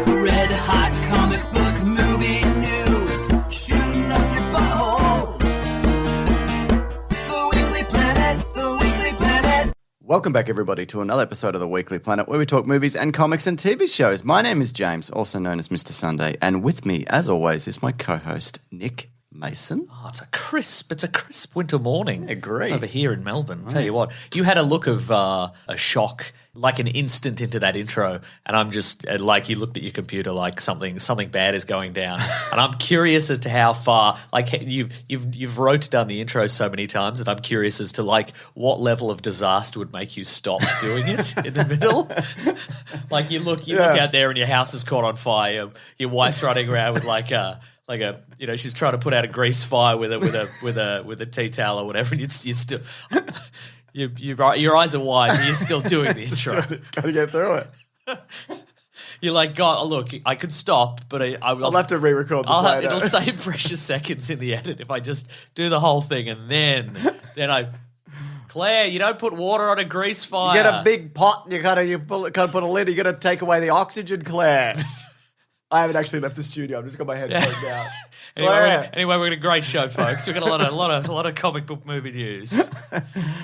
Red hot comic book movie news, shooting up your butthole. The Weekly Planet, the Weekly Planet. Welcome back, everybody, to another episode of The Weekly Planet, where we talk movies and comics and TV shows. My name is James, also known as Mr. Sunday, and with me, as always, is my co-host, Nick Mason. Oh, it's a crisp winter morning. I agree. Over here in Melbourne. Tell you what, you had a look of a shock, like an instant into that intro, and I'm just like, you looked at your computer like something bad is going down, and I'm curious as to how far. Like you've wrote down the intro so many times, and I'm curious as to like what level of disaster would make you stop doing it in the middle. Like you look out there, and your house is caught on fire. Your wife's running around with like a she's trying to put out a grease fire with a tea towel or whatever, and you still your eyes are wide, but you're still doing the intro. Gotta get through it. You're like, God, look, I could stop, but I'll have to re-record this later. It'll save precious seconds in the edit if I just do the whole thing, and then Claire, you don't put water on a grease fire. You get a big pot, you can't put a lid, you got to take away the oxygen, Claire. I haven't actually left the studio. I've just got my headphones out. Anyway, we're in a great show, folks. We've got a lot of comic book movie news.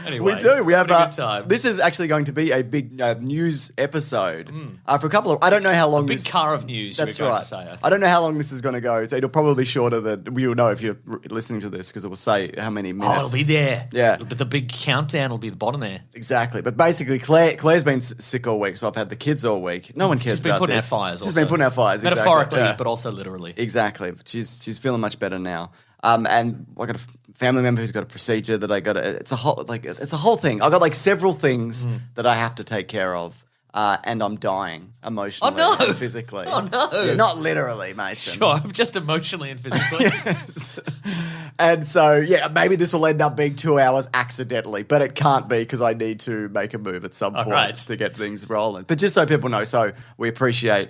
Anyway, we do. We have a good time. This is actually going to be a big news episode for a couple of. I don't know how long. Big car of news. That's you were right. going to say, I don't know how long this is going to go. So it'll probably be shorter than you'll know if you're listening to this, because it will say how many minutes. Oh, it'll be there. Yeah, but the big countdown will be at the bottom there. Exactly. But basically, Claire's been sick all week, so I've had the kids all week. No one cares about this. She's been putting out fires. She's been putting out fires. Metaphorically, exactly. but also literally. Exactly. She's feeling much better now. And I got a family member who's got a procedure that I got. It's a whole thing. I got like several things that I have to take care of, and I'm dying emotionally and physically. Oh no! Yeah, not literally, Mason. Sure, I'm just emotionally and physically. Yes. And so, maybe this will end up being 2 hours accidentally, but it can't be, because I need to make a move at some point to get things rolling. But just so people know, so we appreciate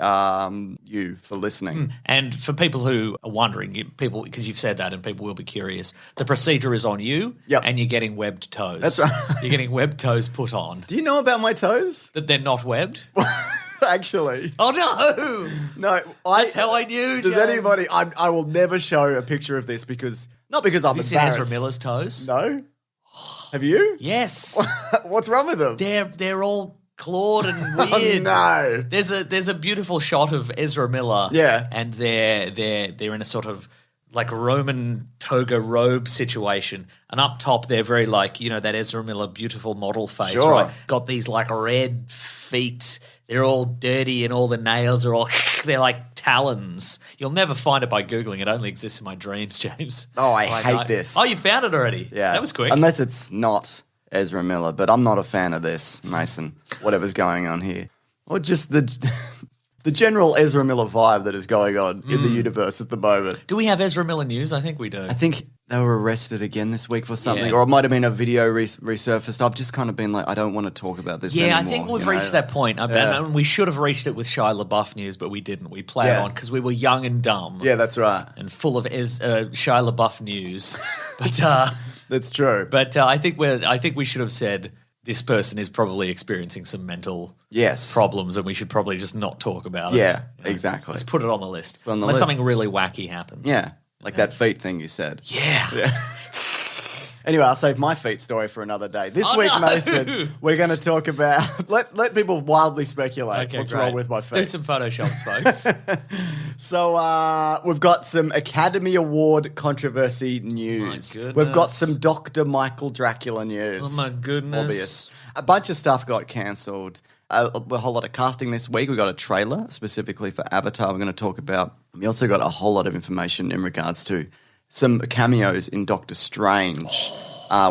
you for listening. And for people who are wondering, because you've said that and people will be curious, the procedure is on you, and you're getting webbed toes. That's right. You're getting webbed toes put on. Do you know about my toes? That they're not webbed? Actually. Oh, no! No. That's how I knew, Does James. anybody... I will never show a picture of this because... Not because I'm embarrassed. Have you seen Ezra Miller's toes? No. Have you? Yes. What's wrong with them? They're all clawed and weird. Oh, no. There's a beautiful shot of Ezra Miller. Yeah. And they're in a sort of like Roman toga robe situation. And up top they're very like, that Ezra Miller beautiful model face, right? Got these like red feet. They're all dirty and all the nails are they're like talons. You'll never find it by Googling. It only exists in my dreams, James. Oh, I hate this. Oh, you found it already? Yeah. That was quick. Unless it's not Ezra Miller, but I'm not a fan of this, Mason, whatever's going on here. Or just the general Ezra Miller vibe that is going on in the universe at the moment. Do we have Ezra Miller news? I think we do. I think they were arrested again this week for something, Yeah. or it might have been a video resurfaced. I've just kind of been like, I don't want to talk about this anymore. I think we've reached that point. And we should have reached it with Shia LaBeouf news, but we didn't. We played on because we were young and dumb. Yeah, that's right. And full of Shia LaBeouf news. But that's true. But I think we should have said this person is probably experiencing some mental problems, and we should probably just not talk about it. Yeah, exactly. Let's put it on the list. Unless something really wacky happens. Yeah, like that feet thing you said. Yeah. Anyway, I'll save my feet story for another day. This week, Mason, we're going to talk about... Let people wildly speculate what's wrong with my feet. Do some Photoshops, folks. So we've got some Academy Award controversy news. My goodness. We've got some Dr. Michael Dracula news. Oh, my goodness. Obvious. A bunch of stuff got cancelled. A whole lot of casting this week. We got a trailer specifically for Avatar we're going to talk about. We also got a whole lot of information in regards to some cameos in Doctor Strange,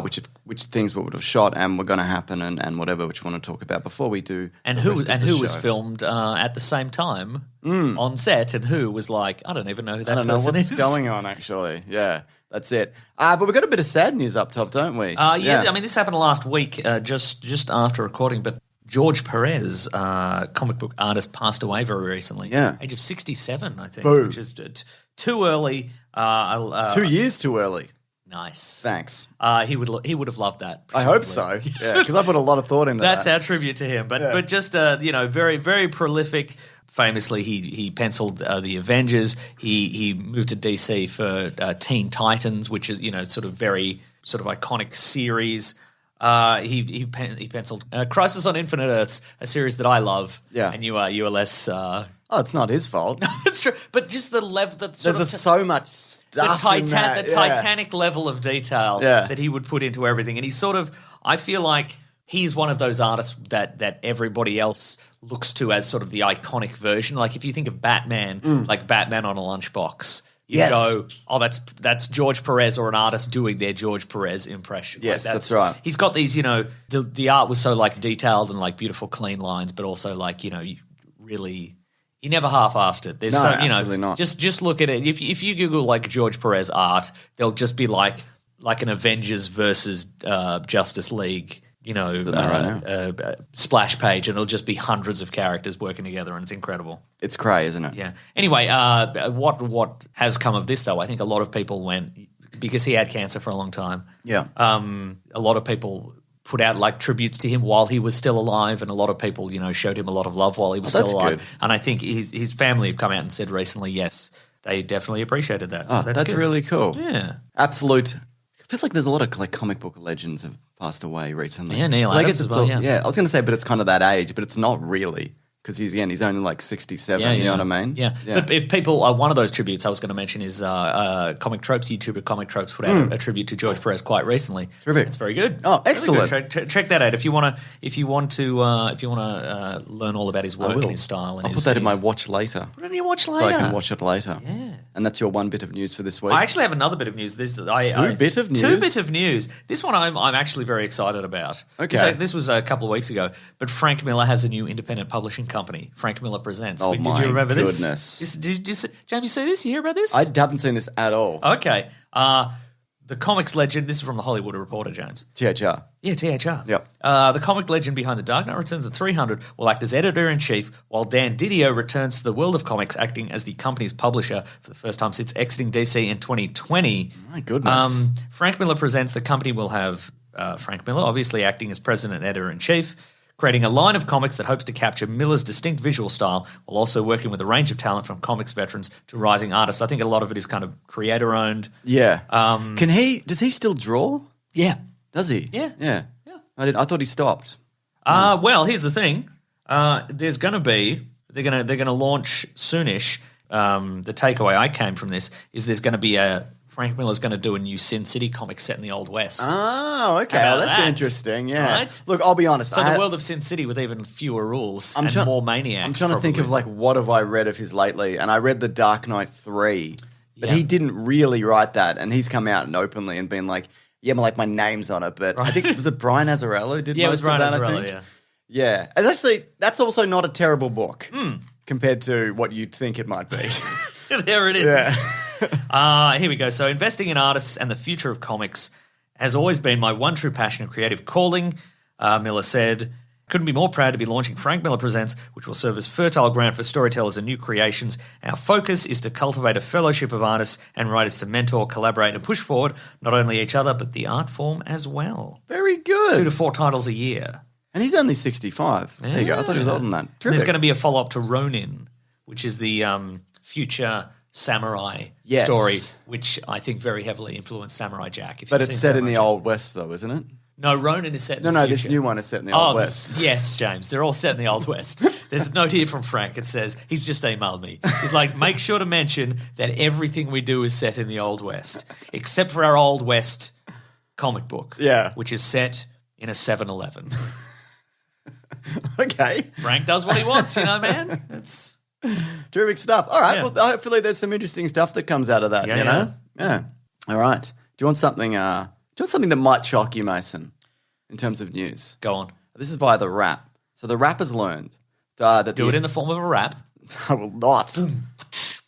which things would have shot and were going to happen and whatever, which we want to talk about before we do. And who was filmed at the same time on set, and who was like, I don't even know who that person is. I don't know what's going on, actually. Yeah, that's it. But we've got a bit of sad news up top, don't we? Yeah, I mean, this happened last week, just after recording, but George Pérez, comic book artist, passed away very recently. Yeah. Age of 67, I think. Boom. Which is too early. 2 years too early. Nice. Thanks. He would have loved that. I hope presumably. so. Yeah, because I put a lot of thought into That's that. our tribute to him. But just very, very prolific. Famously, he penciled the Avengers. He moved to DC for Teen Titans, which is sort of very sort of iconic series. He penciled Crisis on Infinite Earths, a series that I love. Yeah, and you are less. Oh, it's not his fault. That's true. But just the level that there's so much stuff. The Titanic level of detail that he would put into everything, and he's sort of. I feel like he's one of those artists that everybody else looks to as sort of the iconic version. Like if you think of Batman, like Batman on a lunchbox. You go, oh, that's George Perez or an artist doing their George Perez impression. Yes, like that's right. He's got these, the art was so like detailed and like beautiful, clean lines, but also like, really, he never half-assed it. There's absolutely not. Just look at it. If you Google like George Perez art, there'll just be like an Avengers versus Justice League. Splash page, and it'll just be hundreds of characters working together, and it's incredible. It's crazy, isn't it? Yeah. Anyway, what has come of this, though? I think a lot of people went because he had cancer for a long time. Yeah. A lot of people put out like tributes to him while he was still alive, and a lot of people, showed him a lot of love while he was still alive. Good. And I think his family have come out and said recently, yes, they definitely appreciated that. So that's really cool. Yeah. Absolute. It feels like there's a lot of like comic book legends have passed away recently. Yeah, Neil Adams as well, yeah, I was going to say, but it's kind of that age, but it's not really. Because he's only like 67, you know what I mean? Yeah. But if people, one of those tributes I was going to mention is Comic Tropes, YouTuber Comic Tropes put out a tribute to George Perez quite recently. Terrific. It's very good. Oh, excellent. Really good. Check that out if you want to learn all about his work and his style. And I'll put that in my watch later. Put it in your watch later. So I can watch it later. Yeah. And that's your one bit of news for this week. I actually have another bit of news. Two bit of news. This one I'm actually very excited about. Okay. So this was a couple of weeks ago, but Frank Miller has a new independent publishing company. Frank Miller Presents. Oh, Did you remember goodness. this? James, you see this? You hear about this? I haven't seen this at all. Okay. The comics legend, this is from the Hollywood Reporter, James. THR. Yeah, THR. Yep. The comic legend behind The Dark Knight Returns at 300 will act as editor-in-chief, while Dan Didio returns to the world of comics, acting as the company's publisher for the first time since exiting DC in 2020. My goodness. Frank Miller Presents, the company will have Frank Miller, obviously acting as president and editor-in-chief, creating a line of comics that hopes to capture Miller's distinct visual style while also working with a range of talent from comics veterans to rising artists. I think a lot of it is kind of creator-owned. Yeah. Does he still draw? Yeah. Does he? Yeah. Yeah. I thought he stopped. Well, here's the thing. There's going to be they're going to launch soonish. The takeaway I came from this is there's going to be Frank Miller's going to do a new Sin City comic set in the Old West. Oh, okay. Well, that's interesting. Yeah. Right? Look, I'll be honest. So the world of Sin City with even fewer rules and more maniacs. I'm trying to think of like what have I read of his lately, and I read The Dark Knight 3, but he didn't really write that, and he's come out and openly and been like, yeah, my name's on it, but I think was it Brian Azzarello who did most of that, Brian Azzarello, I think? Yeah. And that's also not a terrible book compared to what you'd think it might be. There it is. Yeah. Here we go. So investing in artists and the future of comics has always been my one true passion and creative calling, Miller said. Couldn't be more proud to be launching Frank Miller Presents, which will serve as fertile ground for storytellers and new creations. Our focus is to cultivate a fellowship of artists and writers to mentor, collaborate, and push forward not only each other, but the art form as well. Very good. 2 to 4 titles a year. And he's only 65. Yeah. There you go. I thought he was older than that. There's going to be a follow-up to Ronin, which is the future samurai story, which I think very heavily influenced Samurai Jack. But it's set in the Old West, though, isn't it? No, Ronin is set in the future. This new one is set in the Old West. Yes, James. They're all set in the Old West. There's a note here from Frank. It says, he's just emailed me. He's like, make sure to mention that everything we do is set in the Old West, except for our Old West comic book, which is set in a 7-Eleven. Okay. Frank does what he wants, man. It's terrific stuff. All right. Well, hopefully there's some interesting stuff that comes out of that, you know? Yeah. All right. Do you want something that might shock you, Mason, in terms of news? Go on. This is via The Wrap. So The Wrap has learned that... Do it in the form of a rap. I will not.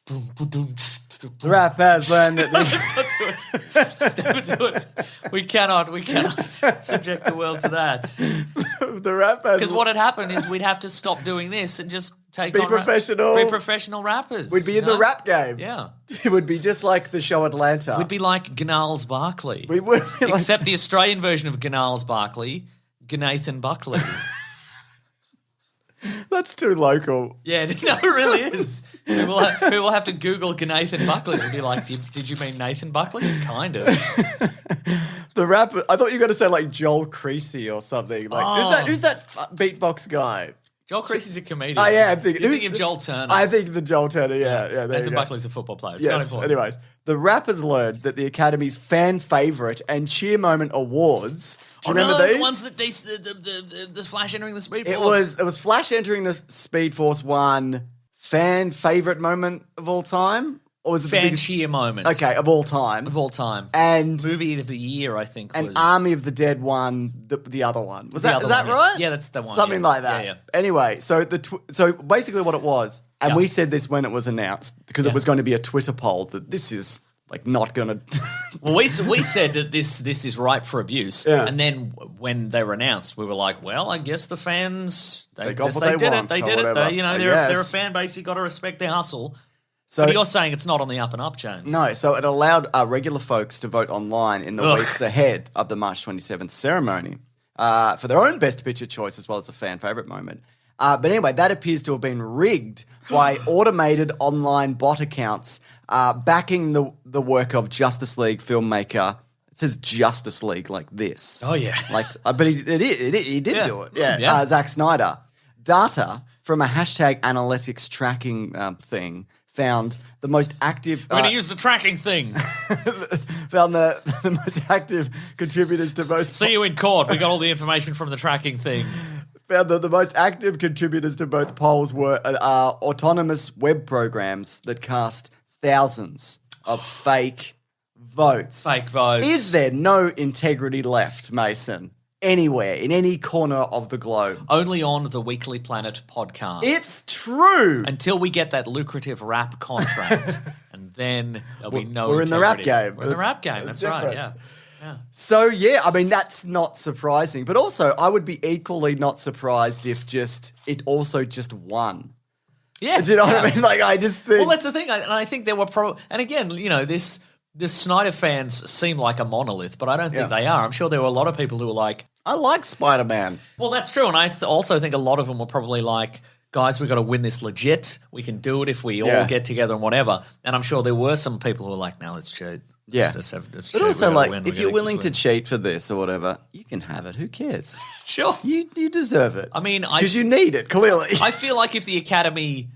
The Wrap has learned that... Let's not do it. Never do it. We cannot subject the world to that. The Wrap has... Because what had happened is we'd have to stop doing this and just take Be on professional. be professional rappers. We'd be in the rap game. Yeah. It would be just like the show Atlanta. We'd be like Gnarls Barkley. We would be like... Except the Australian version of Gnarls Barkley, Gnathan Buckley. That's too local. Yeah, no, it really is. People have to Google Gnathan Buckley and be like, did you mean Nathan Buckley? Kind of. The rapper, I thought you were going to say like Joel Creasy or something. Like, who's that beatbox guy? Joel Creasy's a comedian. Oh, yeah, I'm thinking. You're thinking of Joel Turner. I think the Joel Turner, yeah. Nathan Buckley's a football player. It's not Yes, important. anyways. The rappers learned that the Academy's fan favourite and cheer moment awards... Do you remember these? The ones that the Flash entering the Speed Force. It was Flash entering the Speed Force 1 fan favourite moment of all time? Or was it fan cheer moment? Okay, of all time. Of all time. And movie of the year, I think. And was Army of the Dead one, the other one. Is that one, right? Yeah, that's the one. Something like that. Yeah. Anyway, so so basically what it was, and we said this when it was announced because it was going to be a Twitter poll that this is like not going to. Well, we said that this is ripe for abuse, and then when they were announced, we were like, well, I guess the fans they got what they they did want, it. They or did it. whatever. They're a fan base. You got to respect their hustle. So but you're saying it's not on the up and up, James? No, so it allowed regular folks to vote online in the weeks ahead of the March 27th ceremony for their own Best Picture choice as well as a fan favourite moment. But anyway, that appears to have been rigged by automated online bot accounts backing the work of Justice League filmmaker. It says Justice League like this. Oh, yeah. But he did do it. Yeah. Zack Snyder. Data from a hashtag analytics tracking thing found the most active... We're going to use the tracking thing. Found the most active contributors to both... See you in court. We got all the information from the tracking thing. Found that the most active contributors to both polls were autonomous web programs that cast thousands of fake votes. Fake votes. Is there no integrity left, Mason, anywhere, in any corner of the globe? Only on the Weekly Planet podcast. It's true. Until we get that lucrative rap contract. And then there'll be no We're in the rap integrity. game. We're in the rap game. That's right, yeah. So, yeah, I mean, that's not surprising. But also, I would be equally not surprised if it also just won. Yeah. Do you know what I mean? Like, I just think... Well, that's the thing. I think there were... And again, you know, this Snyder fans seem like a monolith, but I don't think they are. I'm sure there were a lot of people who were like... I like Spider-Man. Well, that's true. And I also think a lot of them were probably like... Guys, we've got to win this legit. We can do it if we all get together and whatever. And I'm sure there were some people who were like, no, let's cheat. Yeah. But also, like, if you're willing to cheat for this or whatever, you can have it. Who cares? Sure. You deserve it. I mean, because you need it, clearly. I feel like if the Academy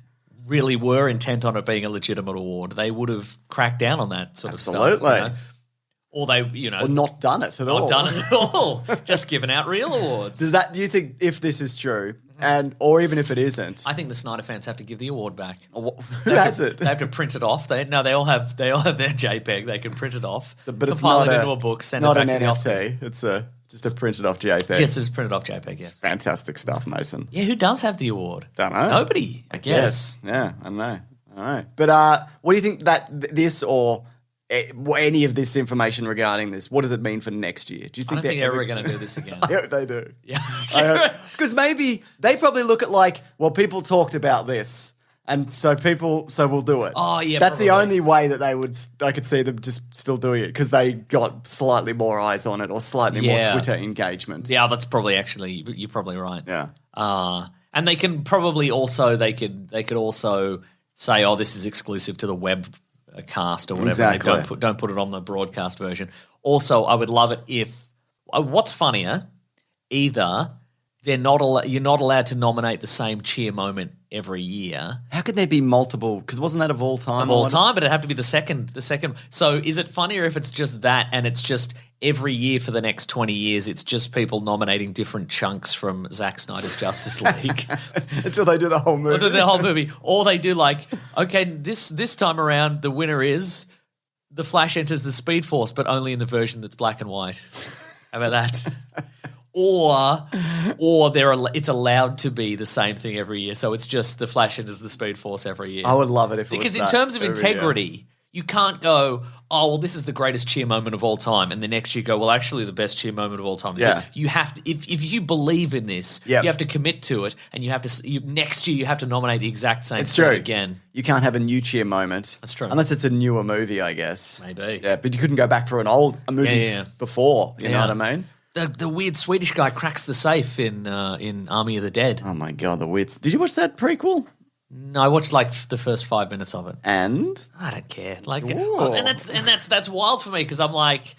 really were intent on it being a legitimate award, they would have cracked down on that sort of stuff. Absolutely. You know? Or they, or not done it at all. Not done it at all. Just given out real awards. Do you think if this is true, or even if it isn't, I think the Snyder fans have to give the award back. Who has it? They have to print it off. They all have their JPEG. They can print it off, but it's compile not it into a book, send it back to the Oscars. It's just a printed off JPEG. Just as printed off JPEG. Yes. Fantastic stuff, Mason. Yeah, who does have the award? Don't know. Nobody. I guess. Yeah, I know. But what do you think that this or any of this information regarding this, what does it mean for next year? Do you think I don't think they're ever going to do this again? Yeah, they do. Yeah. Because maybe they probably look at like, well, people talked about this, and so we'll do it. Oh, yeah, that's probably. the only way that I could see them just still doing it because they got slightly more eyes on it or slightly more Twitter engagement. Yeah, that's probably you're probably right. Yeah. And they can probably also they could also say, oh, this is exclusive to the web cast or whatever. Exactly. They don't put it on the broadcast version. Also, I would love it if what's funnier, either you're not allowed to nominate the same cheer moment every year. How could there be multiple? Because wasn't that of all time? Of all time, but it'd have to be the second. So is it funnier if it's just that and it's just every year for the next 20 years, it's just people nominating different chunks from Zack Snyder's Justice League. Until they do the whole movie. Or they do like, okay, this time around, the winner is the Flash enters the Speed Force, but only in the version that's black and white. How about that? Or it's allowed to be the same thing every year. So it's just the Flash enters the Speed Force every year. I would love it if it was because in that terms of every integrity, year. you can't go, oh, well, this is the greatest cheer moment of all time. And the next you go, well, actually the best cheer moment of all time is this. You have to, if you believe in this, you have to commit to it. And you have to, next year you have to nominate the exact same thing again. You can't have a new cheer moment. That's true. Unless it's a newer movie, I guess. Maybe. Yeah, but you couldn't go back for a movie before, you know what I mean? The weird Swedish guy cracks the safe in Army of the Dead. Oh my God, the weird. Did you watch that prequel? No, I watched like the first 5 minutes of it. And? I don't care. Like, and that's wild for me because I'm like,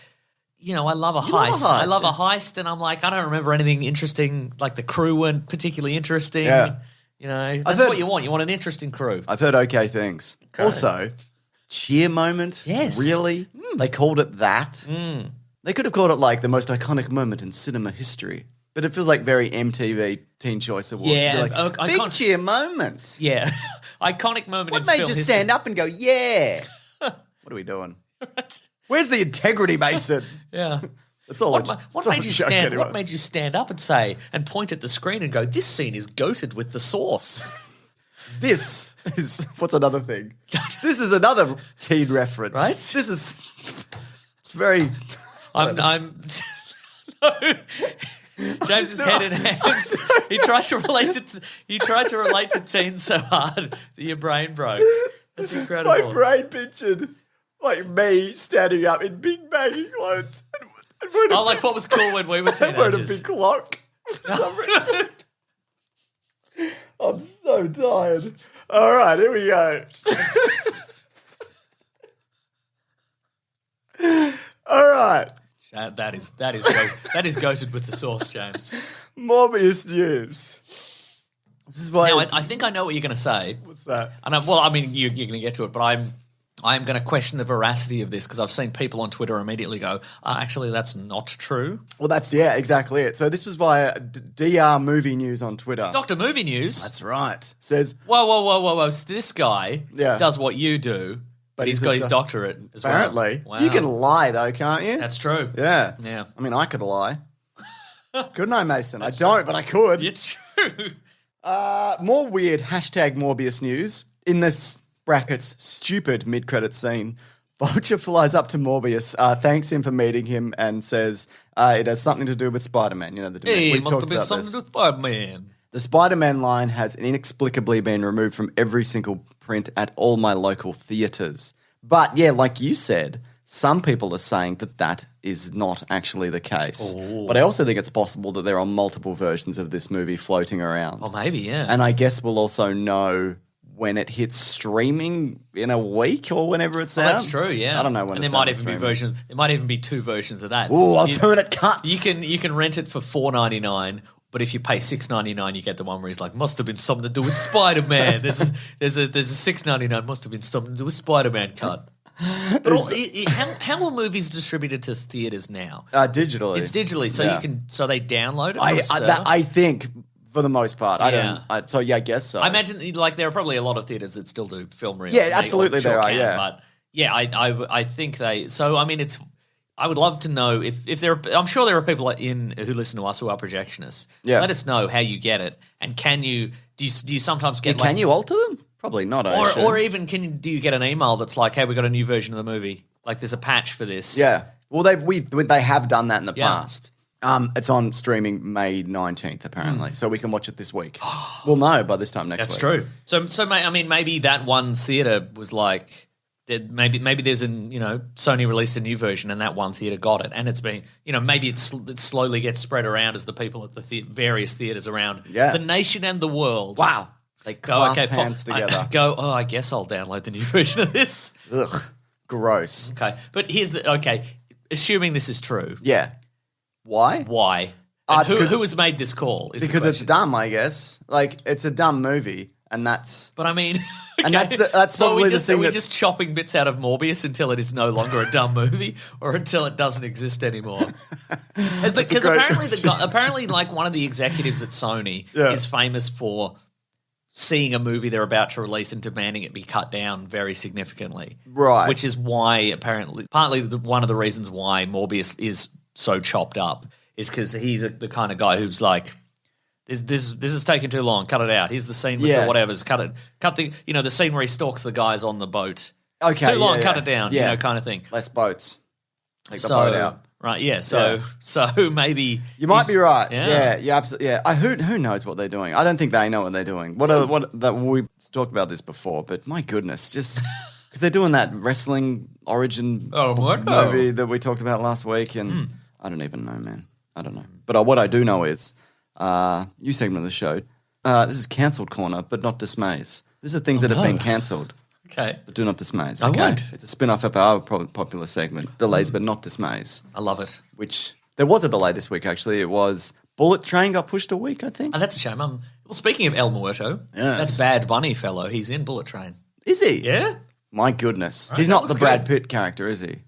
I love a heist. I love a heist, and I'm like, I don't remember anything interesting. Like the crew weren't particularly interesting. Yeah. That's what you want. You want an interesting crew. I've heard okay things. Okay. Also, cheer moment. Yes. Really? They called it that. They could have called it like the most iconic moment in cinema history. But it feels like very MTV Teen Choice Awards. Yeah, like, big cheer moment. Yeah, iconic moment. What in made film you history. stand up and go, yeah? What are we doing? Where's the integrity, Mason? Yeah, that's all. What made you stand up and say and point at the screen and go, "This scene is goated with the sauce." This is what's another thing. This is another teen reference, right? This is. It's very. I'm. No. James's head in hands. He tried to relate to teens so hard that your brain broke. That's incredible. My brain pictured like me standing up in big baggy clothes. And like what was cool when we were teenagers. I wearing a big clock for some reason. I'm so tired. All right, here we go. All right. That is goated with the sauce, James. Morbius news. This is why. Now, I think I know what you're going to say. What's that? And you're going to get to it, but I'm going to question the veracity of this because I've seen people on Twitter immediately go, actually, that's not true. Well, that's exactly it. So this was via DR Movie News on Twitter. Dr. Movie News. That's right. Says, whoa. So this guy does what you do. But he's got his doctorate as apparently. Well. Wow. You can lie, though, can't you? That's true. Yeah. I mean, I could lie. Couldn't I, Mason? I don't, but I could. It's true. More weird hashtag Morbius news. In this brackets stupid mid-credit scene, Vulture flies up to Morbius, thanks him for meeting him, and says it has something to do with Spider-Man. It must have been something to do with Spider-Man. The Spider-Man line has inexplicably been removed from every single print at all my local theatres. But yeah, like you said, some people are saying that is not actually the case. Ooh. But I also think it's possible that there are multiple versions of this movie floating around. Oh, maybe, yeah. And I guess we'll also know when it hits streaming in a week or whenever it's out. That's true, yeah. I don't know when. And it's there might out even be versions. There might even be two versions of that. Ooh, alternate cuts. You can rent it for $4.99. But if you pay $6.99, you get the one where he's like, must have been something to do with Spider-Man. There's a $6.99, must have been something to do with Spider-Man cut. But how are movies distributed to theaters now? Digitally. It's digitally, so so they download it. I think for the most part, I guess so. I imagine there are probably a lot of theaters that still do film reels. Yeah, absolutely there are. But I think they. So I mean, it's. I would love to know if there are. I'm sure there are people who listen to us who are projectionists. Yeah. Let us know how you get it, and can you do you sometimes get can you alter them? Probably not. Or even do you get an email that's like, hey, we got a new version of the movie. Like there's a patch for this. Yeah. Well, they have done that in the past. It's on streaming May 19th apparently, so we can watch it this week. We'll know by this time next week. That's true. So I mean, maybe that one theater was like. Maybe there's Sony released a new version and that one theater got it, and it's been maybe it slowly gets spread around as the people at the various theaters around the nation and the world. Wow, they clasp hands together. I guess I'll download the new version of this. Ugh, gross. Okay, but here's assuming this is true. Yeah, why? Why? And who has made this call? Because it's dumb, I guess. Like it's a dumb movie. And that's... But I mean... Okay. And that's probably the thing Are we just chopping bits out of Morbius until it is no longer a dumb movie or until it doesn't exist anymore? Because apparently like one of the executives at Sony is famous for seeing a movie they're about to release and demanding it be cut down very significantly. Right. Which is why partly one of the reasons why Morbius is so chopped up is because he's the kind of guy who's like... This is taking too long. Cut it out. Here's the scene with the whatevers. Cut it. Cut the scene where he stalks the guys on the boat Okay, It's too long, yeah, cut yeah. it down, Yeah. kind of thing. Less boats. Take the boat out. Right, yeah. So maybe You might be right. Yeah. Yeah, absolutely. Yeah, who knows what they're doing? I don't think they know what they're doing. We talked about this before, but my goodness, just because they're doing that wrestling origin movie that we talked about last week, and I don't even know, man. I don't know. But what I do know is, new segment of the show. This is cancelled corner, but not dismays. These are things that have been cancelled. Okay. But do not dismays. I Okay? won't. It's a spin-off of our popular segment, Delays but Not Dismays. I love it. Which, there was a delay this week, actually. It was Bullet Train got pushed a week, I think. Oh, that's a shame. Well, speaking of El Muerto, Yes. that's Bad Bunny fellow. He's in Bullet Train. Is he? Yeah? My goodness. Right, He's that not looks the Brad good. Pitt character, is he?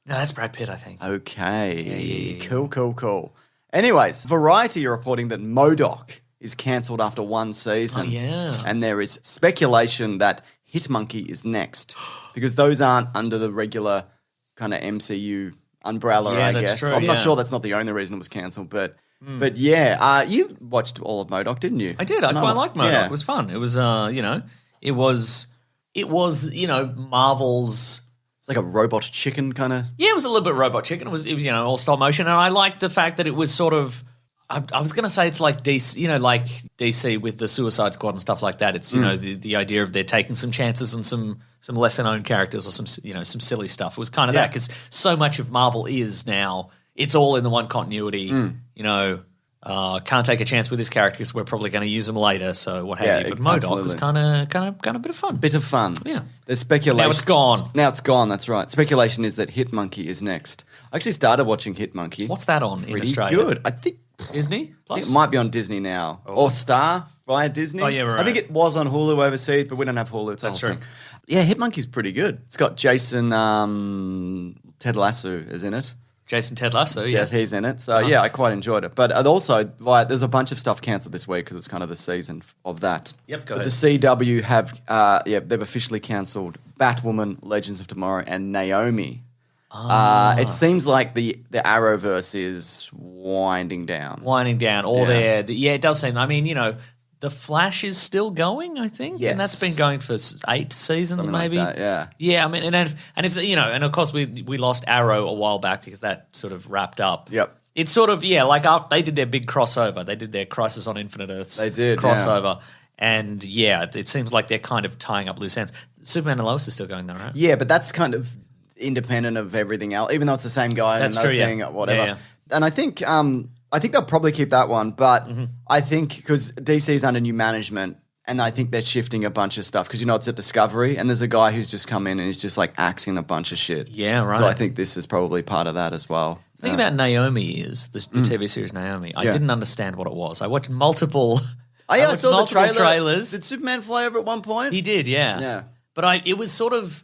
No, that's Brad Pitt, I think. Okay. Yeah. Cool. Anyways, Variety are reporting that MODOK is cancelled after one season. Oh, yeah. And there is speculation that Hitmonkey is next because those aren't under the regular kind of MCU umbrella, Yeah, I that's guess. true, I'm not yeah. sure that's not the only reason it was cancelled, but yeah. You watched all of MODOK, didn't you? I did. I quite liked MODOK. Yeah. It was fun. It was, it was, Marvel's. It's like a robot chicken kind of. Yeah, it was a little bit Robot Chicken. It was all stop motion, and I liked the fact that it was sort of. I was going to say it's like DC, like DC with the Suicide Squad and stuff like that. It's the idea of they're taking some chances on some lesser known characters or some some silly stuff. It was kind of that because so much of Marvel is now it's all in the one continuity. Can't take a chance with this character because we're probably going to use them later. So what have you? But MODOK was kind of a bit of fun. Bit of fun. Yeah. There's speculation. Now it's gone. Now it's gone, that's right. Speculation is that Hitmonkey is next. I actually started watching Hitmonkey. What's that on in Pretty Australia? good. I think Disney Plus? it might be on Disney now. Or Star via Disney. Oh, yeah, right. I think it was on Hulu overseas, but we don't have Hulu. It's That's the whole true. thing. Yeah, Hitmonkey's pretty good. It's got Jason Ted Lasso is in it. Jason Ted Lasso, yeah. Yes, he's in it. So, yeah, I quite enjoyed it. But also, there's a bunch of stuff cancelled this week because it's kind of the season of that. Yep, go but ahead. the CW have, they've officially cancelled Batwoman, Legends of Tomorrow, and Naomi. It seems like the Arrowverse is winding down. It does seem. I mean, the Flash is still going, I think, Yes. and that's been going for 8 seasons, Something like maybe. that, yeah. Yeah. I mean, and if and of course we lost Arrow a while back because that sort of wrapped up. Yep. It's sort of like after they did their big crossover, they did their Crisis on Infinite Earths. They did, crossover, and it seems like they're kind of tying up loose ends. Superman and Lois is still going though, right? Yeah, but that's kind of independent of everything else, even though it's the same guy That's and another true, yeah. thing, whatever. Yeah, yeah. And I think they'll probably keep that one, but I think because DC's under new management, and I think they're shifting a bunch of stuff because it's at Discovery, and there's a guy who's just come in and he's just like axing a bunch of shit. Yeah, right. So I think this is probably part of that as well. The thing about Naomi is the TV series Naomi. I didn't understand what it was. I watched multiple. I saw the multiple trailers. Did Superman fly over at one point? He did, yeah. Yeah. But it was sort of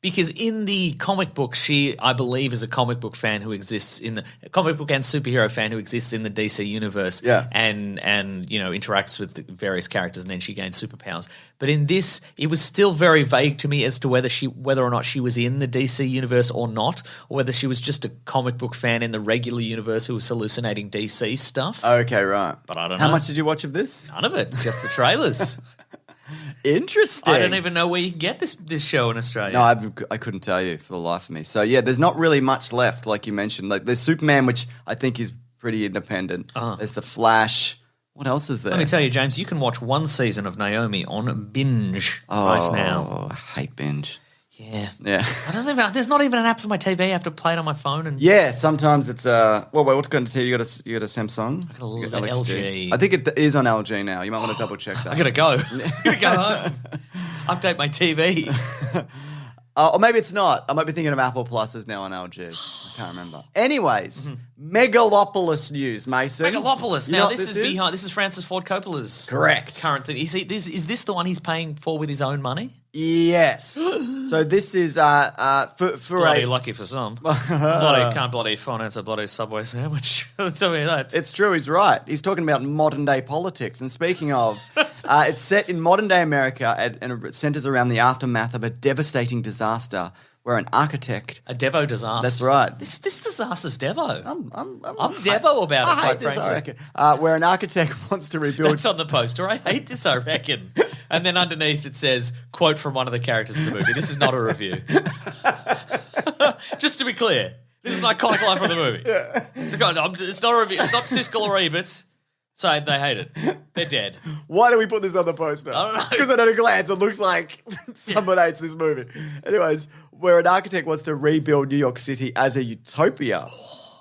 because in the comic book, she, I believe, is a comic book fan who exists in the comic book and superhero fan who exists in the DC universe. Yeah. And interacts with the various characters, and then she gains superpowers. But in this, it was still very vague to me as to whether or not she was in the DC universe or not, or whether she was just a comic book fan in the regular universe who was hallucinating DC stuff. Okay, right. But I don't know. How much did you watch of this? None of it, just the trailers. Interesting. I don't even know where you can get this show in Australia. No, I couldn't tell you for the life of me. So, yeah, there's not really much left, like you mentioned. Like, there's Superman, which I think is pretty independent. There's The Flash. What else is there? Let me tell you, James, you can watch one season of Naomi on Binge right now. Oh, I hate Binge. Yeah. Yeah. There's not even an app for my TV. I have to play it on my phone. And Yeah, sometimes it's what's going to see? You got a Samsung? I got a You got LG. I think it is on LG now. You might want to double check that. I gotta go. I gotta go home. Update my TV. Or maybe it's not. I might be thinking of Apple Plus is now on LG. I can't remember. Anyways, Megalopolis news, Mason. Megalopolis. You know Now what this is behind. This is Francis Ford Coppola's Correct. current thing. Is this the one he's paying for with his own money? Yes. So this is for Bloody lucky for some. Can't bloody finance a bloody Subway sandwich. Tell me that. It's true, he's right. He's talking about modern day politics. And speaking of, it's set in modern day America and it centers around the aftermath of a devastating disaster where an architect. A Devo disaster. That's right. This disaster's Devo. I'm Devo about it, I quite hate this, frankly. I reckon. Where an architect wants to rebuild. That's on the poster. I hate this, I reckon. And then underneath it says, quote from one of the characters in the movie. This is not a review. Just to be clear, this is an iconic line from the movie. Yeah. It's not a review. It's not Siskel or Ebert. So they hate it. They're dead. Why do we put this on the poster? I don't know. Because at a glance, it looks like someone hates this movie. Anyways, where an architect wants to rebuild New York City as a utopia.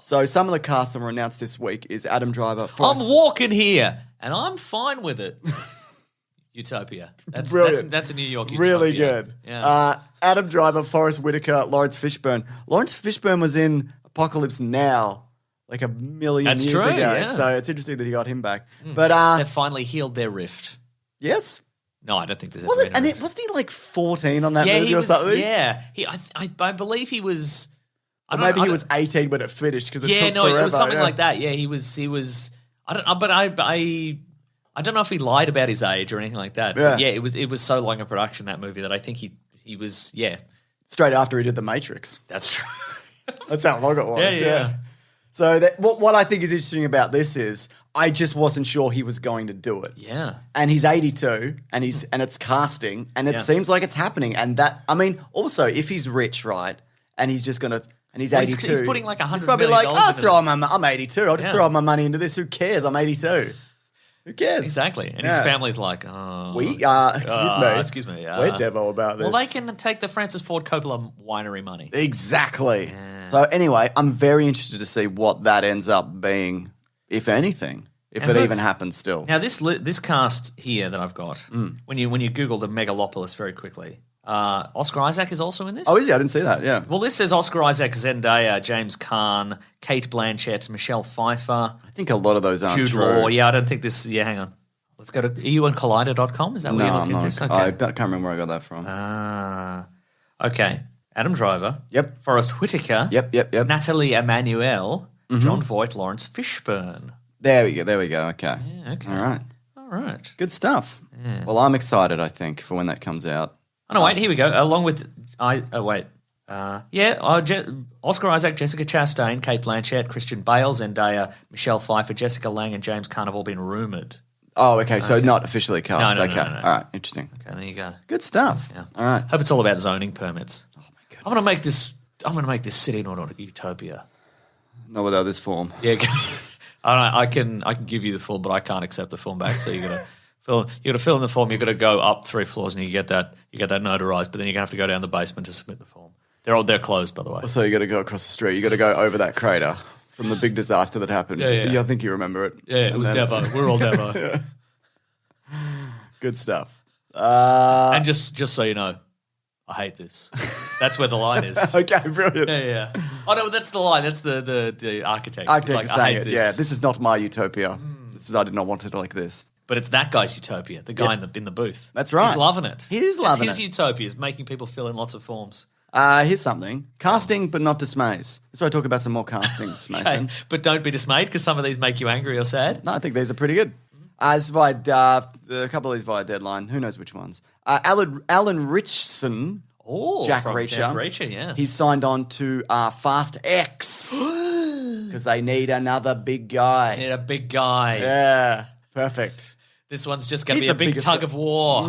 So some of the cast that were announced this week is Adam Driver. I'm walking here, and I'm fine with it. Utopia. Brilliant. That's a New York utopia. Really good. Yeah. Adam Driver, Forrest Whitaker, Lawrence Fishburne. Lawrence Fishburne was in Apocalypse Now like a million That's years true, ago. yeah. So it's interesting that he got him back. But They've finally healed their rift. yes. No, I don't think there's ever Was been it? a And rift. wasn't he like 14 on that Yeah, movie he or was. something? Yeah, I believe he was. Or maybe he was 18 when it finished because it took forever. It was something yeah. like that. Yeah, he was. I don't. But I don't know if he lied about his age or anything like that. Yeah. But yeah, it was so long in production, that movie, that I think he was. Yeah, Straight after he did The Matrix. that's true. That's how long it was. Yeah. So what I think is interesting about this is I just wasn't sure he was going to do it. Yeah. And he's 82 and it's casting and it Yeah. seems like it's happening. And that, I mean, also if he's rich, right, and he's just going to, and he's Well, 82. he's putting like $100 he's probably million like, into this. I'm 82. I'll just Yeah. throw my money into this. Who cares? I'm 82. Who cares? Exactly. And Yeah. his family's like, oh. Excuse me. Yeah. We're Devo about this. Well, they can take the Francis Ford Coppola winery money. Exactly. So anyway, I'm very interested to see what that ends up being, if anything, if it even happens still. Now, this cast here that I've got, when you Google the Megalopolis very quickly, Oscar Isaac is also in this. Oh, is he? I didn't see that. Yeah. Well, this says Oscar Isaac, Zendaya, James Caan, Kate Blanchett, Michelle Pfeiffer, I think a lot of those aren't Jude true. Law. Yeah, I don't think this. Yeah, hang on. Let's go to. Are you on Collider.com? Is that where No, you're I'm looking at not. this? I Okay. can't remember where I got that from. Okay. Adam Driver. Yep. Forrest Whitaker. Yep. Natalie Emmanuel. John Voight. Lawrence Fishburne. There we go. Okay. Yeah, okay. All right. All right. Good stuff. Well, I'm excited, I think, for when that comes out. Oh, no, wait, here we go. Along with, Oscar Isaac, Jessica Chastain, Kate Blanchett, Christian Bale, Zendaya, Michelle Pfeiffer, Jessica Lange, and James Caan have all been rumoured. Oh, okay. So not officially cast. No, okay. no. All right. Interesting. Okay, there you go. Good stuff. Yeah. All right. Hope it's all about zoning permits. Oh, my goodness. I'm going to make this city not a utopia. Not without this form. Yeah, I can give you the form, but I can't accept the form back. So you got to fill in the form. You got to go up 3 floors, and you get that notarized. But then you're gonna have to go down the basement to submit the form. They're closed, by the way. So you got to go across the street. You got to go over that crater from the big disaster that happened. Yeah. I think you remember it. Yeah, it And was then- Devo. We're all Devo. Good stuff. And just so you know, I hate this. That's where the line is. Okay, brilliant. Yeah. Oh no, that's the line. That's the architect. Architect It's like, is I saying hate it. this. Yeah, this is not my utopia. I did not want it like this. But it's that guy's utopia. The guy in the booth. That's right. He's loving it. He is loving His it. utopia is making people fill in lots of forms. Here's something. Casting, but not dismays. So I talk about some more castings, Mason. Okay. But don't be dismayed because some of these make you angry or sad. No, I think these are pretty good. As via a couple of these via Deadline. Who knows which ones? Alan Ritchson, Oh, Jack from Reacher. Jack Reacher, yeah. He's signed on to Fast X because they need another big guy. Need a big guy. Yeah, perfect. This one's just going to He's be a the big biggest tug guy. of war.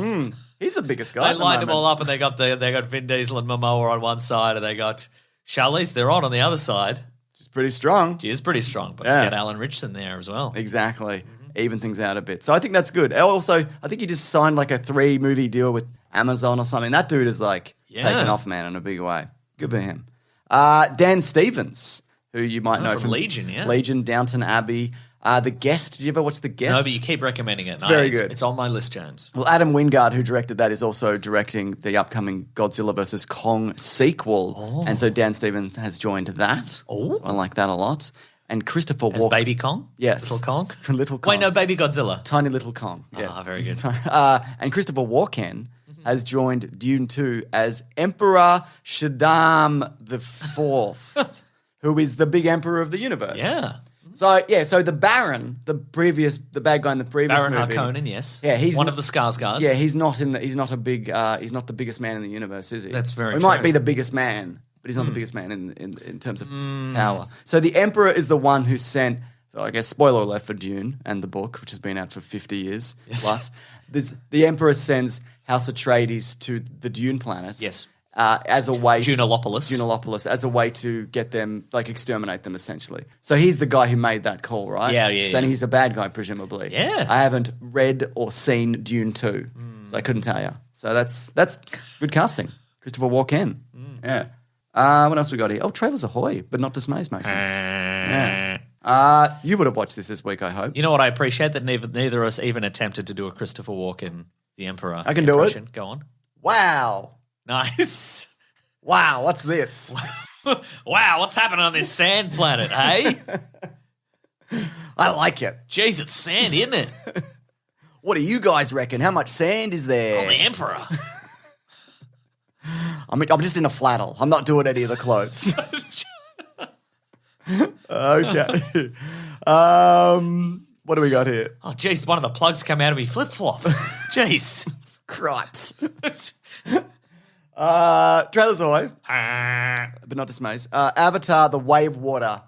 He's the biggest guy. They lined them all up, and they got Vin Diesel and Momoa on one side, and they got Charlize Theron on the other side. She's pretty strong. She is pretty strong, but Yeah. get Alan Ritchson there as well. Exactly. Even things out a bit. So I think that's good. Also, I think he just signed like a 3-movie deal with Amazon or something. That dude is like taken off, man, in a big way. Good for him. Dan Stevens, who you might know from Legion, yeah. Legion, Downton Abbey. The Guest. Did you ever watch The Guest? No, but you keep recommending it. It's very good. It's on my list, Jones. Well, Adam Wingard, who directed that, is also directing the upcoming Godzilla vs. Kong sequel. And so Dan Stevens has joined that. Oh. So I like that a lot. And Christopher As Walken. Baby Kong? Yes. Little Kong? Little Kong. Wait, no, Baby Godzilla. Tiny little Kong. Yeah. Ah, very good. And Christopher Walken has joined Dune 2 as Emperor Shaddam IV, who is the big emperor of the universe. Yeah. So the Baron, the bad guy in the previous Baron movie. Harkonnen, yes. Yeah, he's one of the Skarsgårds. Yeah, he's not the biggest man in the universe, is he? That's very He true. might be the biggest man, but he's not the biggest man in terms of power. So the Emperor is the one who sent, I guess, spoiler alert for Dune and the book, which has been out for 50 years plus. The Emperor sends House Atreides to the Dune planet. Yes. As a way Junolopolis, as a way to get them, like, exterminate them, essentially. So he's the guy who made that call, right? Yeah. So he's a bad guy, presumably. Yeah. I haven't read or seen Dune 2, so I couldn't tell you. So that's good casting. Christopher Walken. Yeah. What else we got here? Oh, Trailers Ahoy, but not Dismays, Mason. Yeah. You would have watched this week, I hope. You know what? I appreciate that neither of us even attempted to do a Christopher Walken, the Emperor. I can do it. Go on. Wow. Nice. Wow, what's this? Wow, what's happening on this sand planet, hey? I like it. Jeez, it's sand, isn't it? What do you guys reckon? How much sand is there? Oh, the Emperor. I'm just in a flannel. I'm not doing any of the clothes. Okay. What do we got here? Oh, jeez, one of the plugs come out of me flip-flop. Jeez. Cripes. Trailers Ahoy, but not Dismays. Avatar: The Way of Water.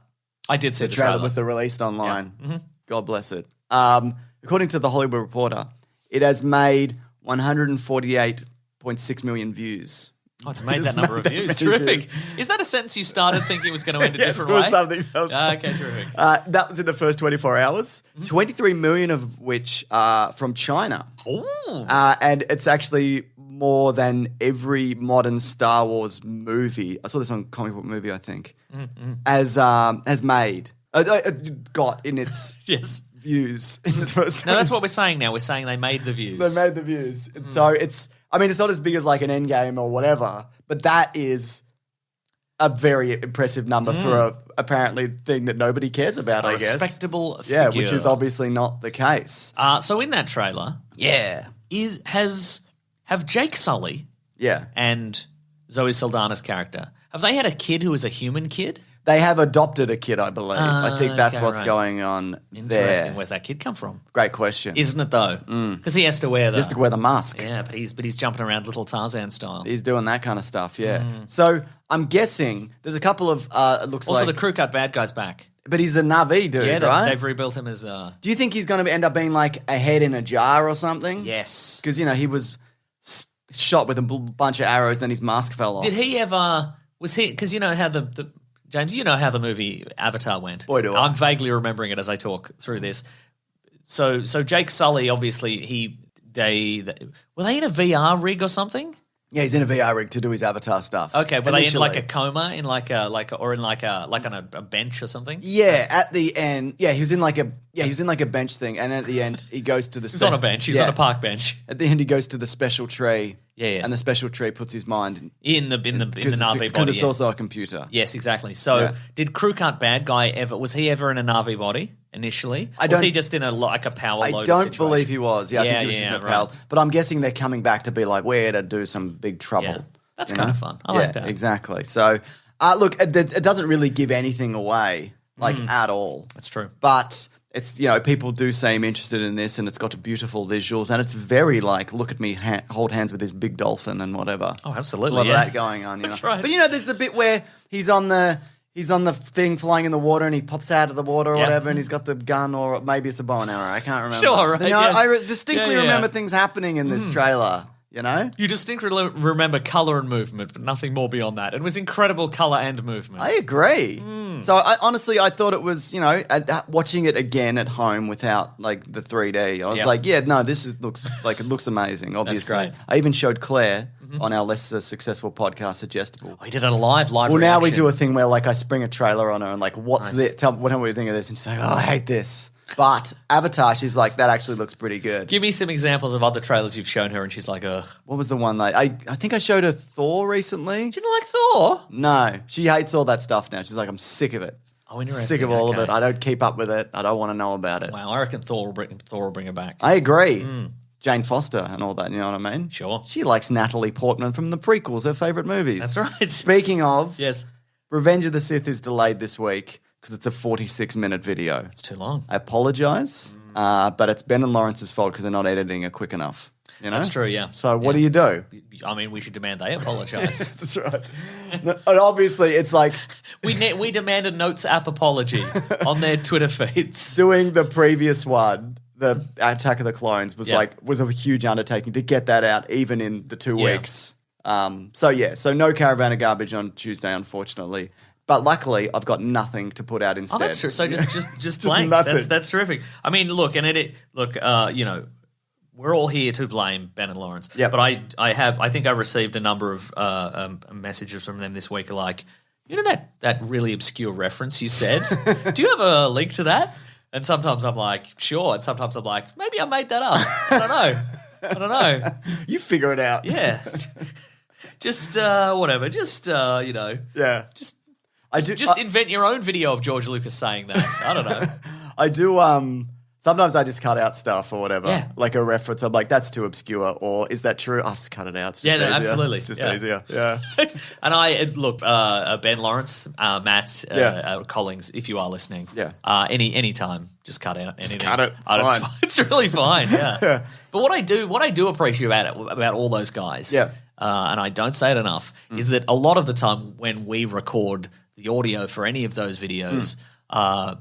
I did see the trailer trailer. was released online. God bless it. According to the Hollywood Reporter, it has made 148.6 million views. Oh, it's made that number of views. Terrific. Is that a sentence you started thinking was going to end a Yes, different it was way? something else. Okay, terrific. That was in the first 24 hours, 23 million of which are from China. Ooh. And it's actually more than every modern Star Wars movie. I saw this on Comic Book Movie, I think, has made, got in its Yes. views in the first. No, that's what we're saying now. We're saying they made the views. They made the views. And so it's not as big as like an Endgame or whatever, but that is a very impressive number for a apparently thing that nobody cares about, I guess. Respectable figure. Yeah, which is obviously not the case. So in that trailer, have Jake Sully Yeah. and Zoe Saldana's character, have they had a kid who is a human kid? They have adopted a kid, I believe. I think that's okay, what's right. going on Interesting. there. Where's that kid come from? Great question. Isn't it though? Because he has to wear the Just to wear the mask. Yeah, but he's jumping around little Tarzan style. He's doing that kind of stuff, yeah. So I'm guessing there's a couple of, it looks Also, like... the crew cut bad guy's back. But he's a Na'vi dude, Yeah, right? they've rebuilt him as... Do you think he's going to end up being like a head in a jar or something? Yes. Because, he was shot with a bunch of arrows, then his mask fell off. Did he ever... Was he... Because you know how the James, you know how the movie Avatar went. Boy, do I. I'm vaguely remembering it as I talk through this. So Jake Sully, obviously, were they in a VR rig or something? Yeah, he's in a VR rig to do his Avatar stuff. Okay, were they in Initially. like a coma, in like on a bench or something? Yeah, at the end, he was in like a bench thing, and then at the end he goes to the. He was on a bench. He was on a park bench. At the end, he goes to the special tree. Yeah. And the special tree puts his mind in the Na'vi body. Because it's also a computer. Yes, exactly. So, did Crew Cut Bad Guy ever? Was he ever in a Na'vi body initially? Was he just in a power loader I don't situation? believe he was. Yeah, I think he was in a right. power. But I'm guessing they're coming back to be like, we're to do some big trouble. Yeah. That's kind of fun. I like that. Exactly. So, look, it doesn't really give anything away, at all. That's true. But it's, people do seem interested in this, and it's got beautiful visuals, and it's very look at me, hold hands with this big dolphin and whatever. Oh, absolutely. A lot of that going on. That's right. But there's the bit where he's on the thing flying in the water, and he pops out of the water or whatever, and he's got the gun, or maybe it's a bow and arrow. I can't remember. Sure, right, yes. I distinctly Yeah. remember things happening in this trailer. You distinctly remember colour and movement, but nothing more beyond that. It was incredible colour and movement. I agree. So honestly, I thought it was, watching it again at home without the 3D. I was like, it looks amazing. Obviously, great. I even showed Claire on our less successful podcast, Suggestible. We did it live Well, reaction. now we do a thing where I spring a trailer on her and what's Nice. this? Tell me what do you think of this? And she's like, oh, I hate this. But Avatar, she's like, that actually looks pretty good. Give me some examples of other trailers you've shown her, and she's like, ugh. What was the one I think I showed her Thor recently. You didn't like Thor? No, she hates all that stuff now. She's like, I'm sick of it. Oh, interesting. Sick of all of Okay. it. I don't keep up with it. I don't want to know about it. Wow, I reckon Thor will bring her back. I agree. Jane Foster and all that, you know what I mean? Sure. She likes Natalie Portman from the prequels, her favourite movies. That's right. Speaking of, Yes. Revenge of the Sith is delayed this week because it's a 46-minute video. It's too long. I apologize, but it's Ben and Lawrence's fault because they're not editing it quick enough. You know? That's true, yeah. So what do you do? I mean, we should demand they apologise. That's right. And obviously, it's like we demand a Notes app apology on their Twitter feeds. doing the previous one, the Attack of the Clones, was a huge undertaking to get that out, even in the 2 weeks. So no Caravan of Garbage on Tuesday, unfortunately. But luckily, I've got nothing to put out instead. Oh, that's true. So just blank. Nothing. That's terrific. I mean, look, you know, we're all here to blame Ben and Lawrence. Yep. But I think I received a number of messages from them this week like, you know that really obscure reference you said? Do you have a link to that? And sometimes I'm like, sure. And sometimes I'm like, maybe I made that up. I don't know. You figure it out. Yeah. Just whatever. Just you know. Yeah. Just Just invent your own video of George Lucas saying that. I don't know. I do. Sometimes I just cut out stuff or whatever, Yeah. like a reference. I'm like, that's too obscure, or is that true? I'll just cut it out. It's just easier. Absolutely. It's just easier. Yeah. And look, Ben Lawrence, Matt, Collings, if you are listening, any time, just cut out anything. Just cut it. It's fine. It's really fine. Yeah. But what I do appreciate about all those guys, and I don't say it enough, is that a lot of the time when we record the audio for any of those videos, I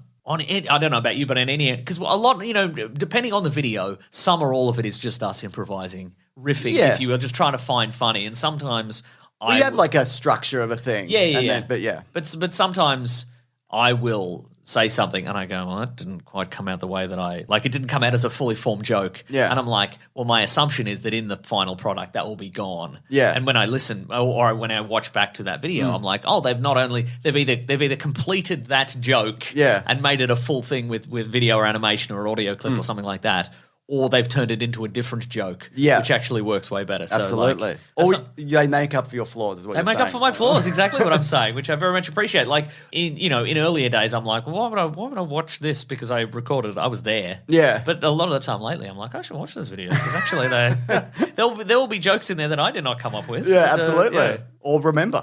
don't know about you, but in any, because a lot, you know, depending on the video, some or all of it is just us improvising, riffing. Yeah. If you are just trying to find funny, and sometimes We have like a structure of a thing. But sometimes I will say something and I go, well, that didn't quite come out the way that it didn't come out as a fully formed joke. Yeah. And I'm like, well, my assumption is that in the final product that will be gone. Yeah. And when I listen or when I watch back to that video, I'm like, oh, they've either completed that joke and made it a full thing with video or animation or audio clip or something like that, or they've turned it into a different joke, which actually works way better. Absolutely. So, they make up for your flaws, is what they you're make saying. up for my flaws, exactly what I'm saying, which I very much appreciate. Like in earlier days, I'm like, well, why would I watch this because I recorded it? I was there. Yeah. But a lot of the time lately, I'm like, I should watch those videos because actually there will be jokes in there that I did not come up with. Yeah, absolutely. Or remember.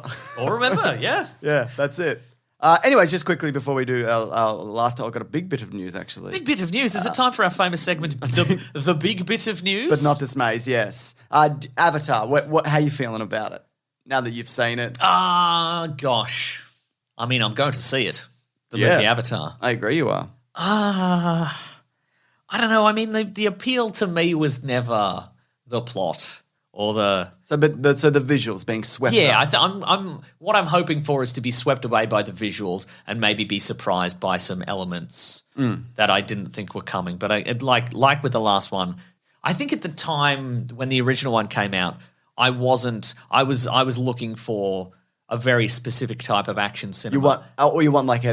Yeah. Yeah, that's it. Anyways, just quickly before we do our last, I've got a big bit of news, actually. Big bit of news. Is it time for our famous segment, the big bit of news? But not dismays, yes. Avatar, how are you feeling about it now that you've seen it? Gosh. I mean, I'm going to see it. The movie Avatar. I agree you are. I don't know. I mean, the appeal to me was never the plot. Or the visuals being swept. I'm what I'm hoping for is to be swept away by the visuals and maybe be surprised by some elements that I didn't think were coming. But like with the last one, I think at the time when the original one came out, I was looking for a very specific type of action cinema. You want like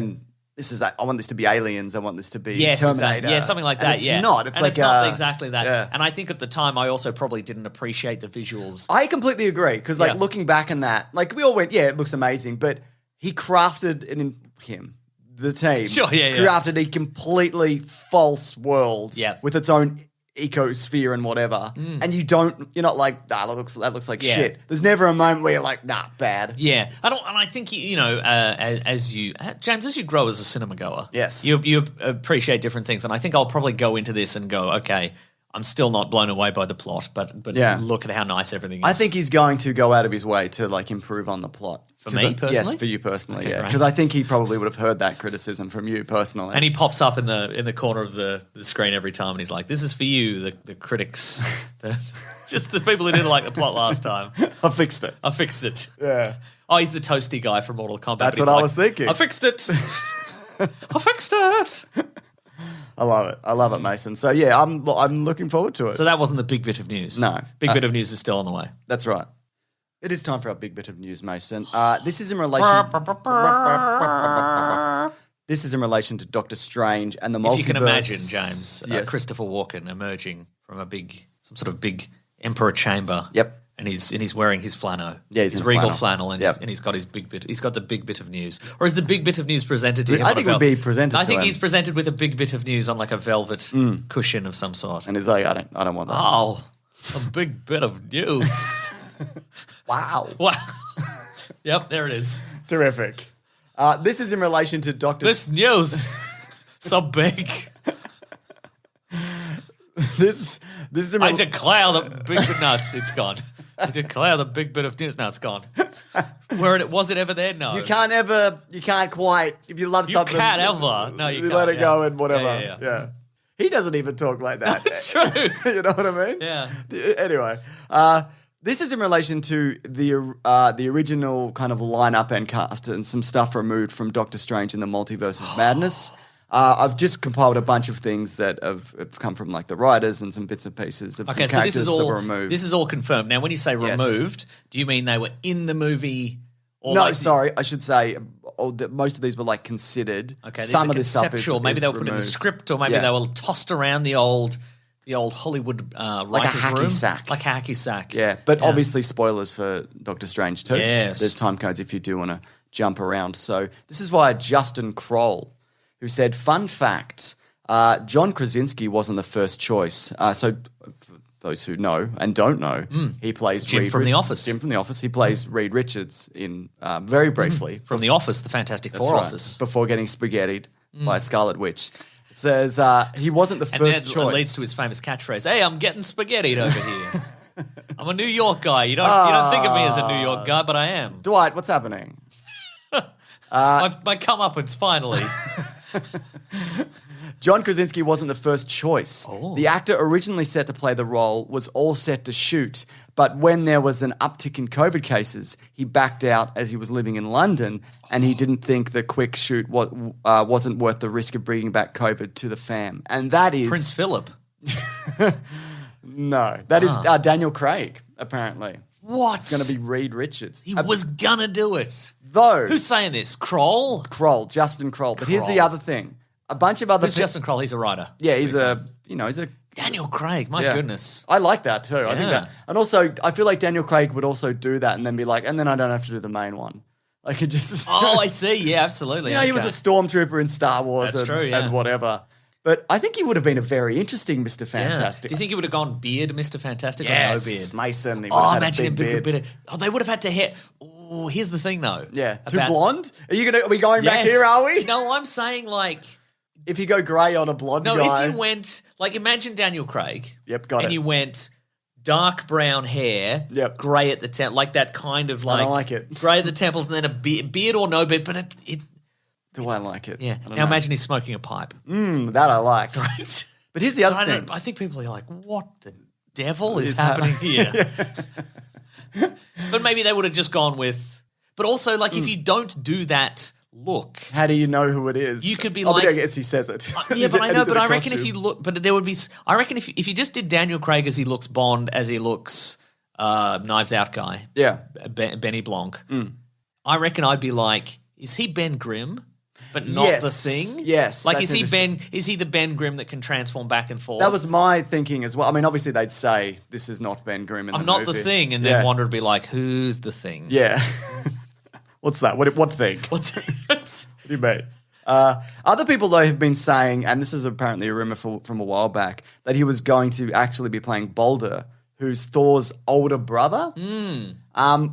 I want this to be Aliens. I want this to be Terminator. Exactly. Yeah, something like that. It's not. It's not exactly that. Yeah. And I think at the time I also probably didn't appreciate the visuals. I completely agree because looking back on that, like we all went, it looks amazing, but he crafted the team, crafted a completely false world with its own ecosphere and whatever, and you're not like, that looks like shit. There's never a moment where you're like, nah, bad. Yeah, and I think as you grow as a cinema goer, yes, you appreciate different things, and I think I'll probably go into this and go, okay, I'm still not blown away by the plot, but look at how nice everything is. I think he's going to go out of his way to improve on the plot. For me personally? Yes, for you personally, because I think he probably would have heard that criticism from you personally. And he pops up in the corner of the screen every time, and he's like, "This is for you, the critics, just the people who didn't like the plot last time. I fixed it. Yeah. Oh, he's the toasty guy from Mortal Kombat. That's what I was thinking. I fixed it. I fixed it. I love it, Mason. So yeah, I'm looking forward to it. So that wasn't the big bit of news. No, big bit of news is still on the way. That's right. It is time for our big bit of news, Mason. This is in relation. This is in relation to Doctor Strange and the multiverse. If you can imagine, James, Christopher Walken emerging from some sort of big emperor chamber. Yep. And he's wearing his flannel. Yeah, his regal flannel, and he's got his big bit. He's got the big bit of news, or is the big bit of news presented to him? I think it would be presented. I think he's presented with a big bit of news on like a velvet cushion of some sort. And he's like, I don't want that. Oh, a big bit of news. Wow. Yep, there it is. Terrific. This is in relation to Doctor. This news, so big. This is in I declare the big bit nuts. It's gone. I declare the big bit of news. Now it's gone. Was it ever there? No. You can't quite. If you love You something, can't ever. No, you can't. let it yeah. go and whatever. Yeah. He doesn't even talk like that. It's true. You know what I mean? Yeah. Anyway, this is in relation to the original kind of lineup and cast and some stuff removed from Doctor Strange in the Multiverse of Madness. I've just compiled a bunch of things that have come from like the writers and some bits and pieces of some characters that were removed. This is all confirmed. Now, when you say Yes. removed, do you mean they were in the movie? Or No, like sorry, I should say most of these were like considered. Okay, these some are of this stuff conceptual. Maybe is they were put in the removed. script, or maybe Yeah. they were tossed around the old Hollywood writers' hacky room, sack. like a hacky sack. Yeah, but obviously spoilers for Doctor Strange too. Yes. There's time codes if you do want to jump around. So this is via Justin Kroll, who said, fun fact, John Krasinski wasn't the first choice. So for those who know and don't know, he plays Jim from The Office. Jim from The Office. He plays Reed Richards in very briefly. From The Office, the Fantastic That's Four right, office. before getting spaghettied by a Scarlet Witch. It says he wasn't the And first then it choice. leads to his famous catchphrase, "Hey, I'm getting spaghettied over here. I'm a New York guy. You don't think of me as a New York guy, but I am. Dwight, what's happening? My comeuppance, finally." John Krasinski wasn't the first choice. Oh. The actor originally set to play the role was all set to shoot, but when there was an uptick in COVID cases, he backed out as he was living in London, and he didn't think the quick shoot wasn't worth the risk of bringing back COVID to the fam. And that is... Prince Philip. No, that is Daniel Craig, apparently. What? It's going to be Reed Richards. He was gonna do it. Though... Who's saying this? Kroll? Justin Kroll. But here's the Kroll. other thing. A bunch of other... Who's Justin Kroll? He's a writer. Yeah, he's a... Daniel Craig, my Yeah. goodness. I like that too. I think Yeah. that, and also I feel like Daniel Craig would also do that and then be like, and then I don't have to do the main one. Like it just. Oh, I see. Yeah, absolutely. He was a stormtrooper in Star Wars That's true, yeah. and whatever. But I think he would have been a very interesting Mr. Yeah. Fantastic. Do you think he would have gone beard, Mr. Fantastic, Yes, or no beard? Mason. He would Oh, have had imagine him a big beard. they would have had to hair. Oh, here's the thing, though. Yeah, too About- blonde. Are we going back Yes. here? Are we? No, I'm saying like. If you go grey on a blonde No, guy. if you went like imagine Daniel Craig. Yep, got and it. you went dark brown hair, Yep. grey at the temp, like that kind of like. don't like it. Grey at the temples, and then a beard or no beard, but it Do I like it? yeah. I don't Now know. imagine he's smoking a pipe. That I like. Right. But here's the other I thing. I think people are like, what the devil is Is happening hap- here? But maybe they would have just gone with. But also, like, if you don't do that look. How do you know who it is? You could be but like- I guess he says it. Yeah, but I know. But I reckon if costume. you look, but there would be. I reckon if you just did Daniel Craig as he looks Bond, as he looks Knives Out guy, Yeah. Benny Blanc. I reckon I'd be like, is he Ben Grimm, but not Yes. the Thing? Yes, Like, that's is he interesting. Ben? Is he the Ben Grimm that can transform back and forth? That was my thinking as well. I mean, obviously they'd say this is not Ben Grimm in I'm the not movie. the Thing, and then Yeah. Wanda would be like, who's the Thing? Yeah. What's that? What thing? What's What do you mean? Other people, though, have been saying, and this is apparently a rumor from a while back, that he was going to actually be playing Balder, who's Thor's older brother.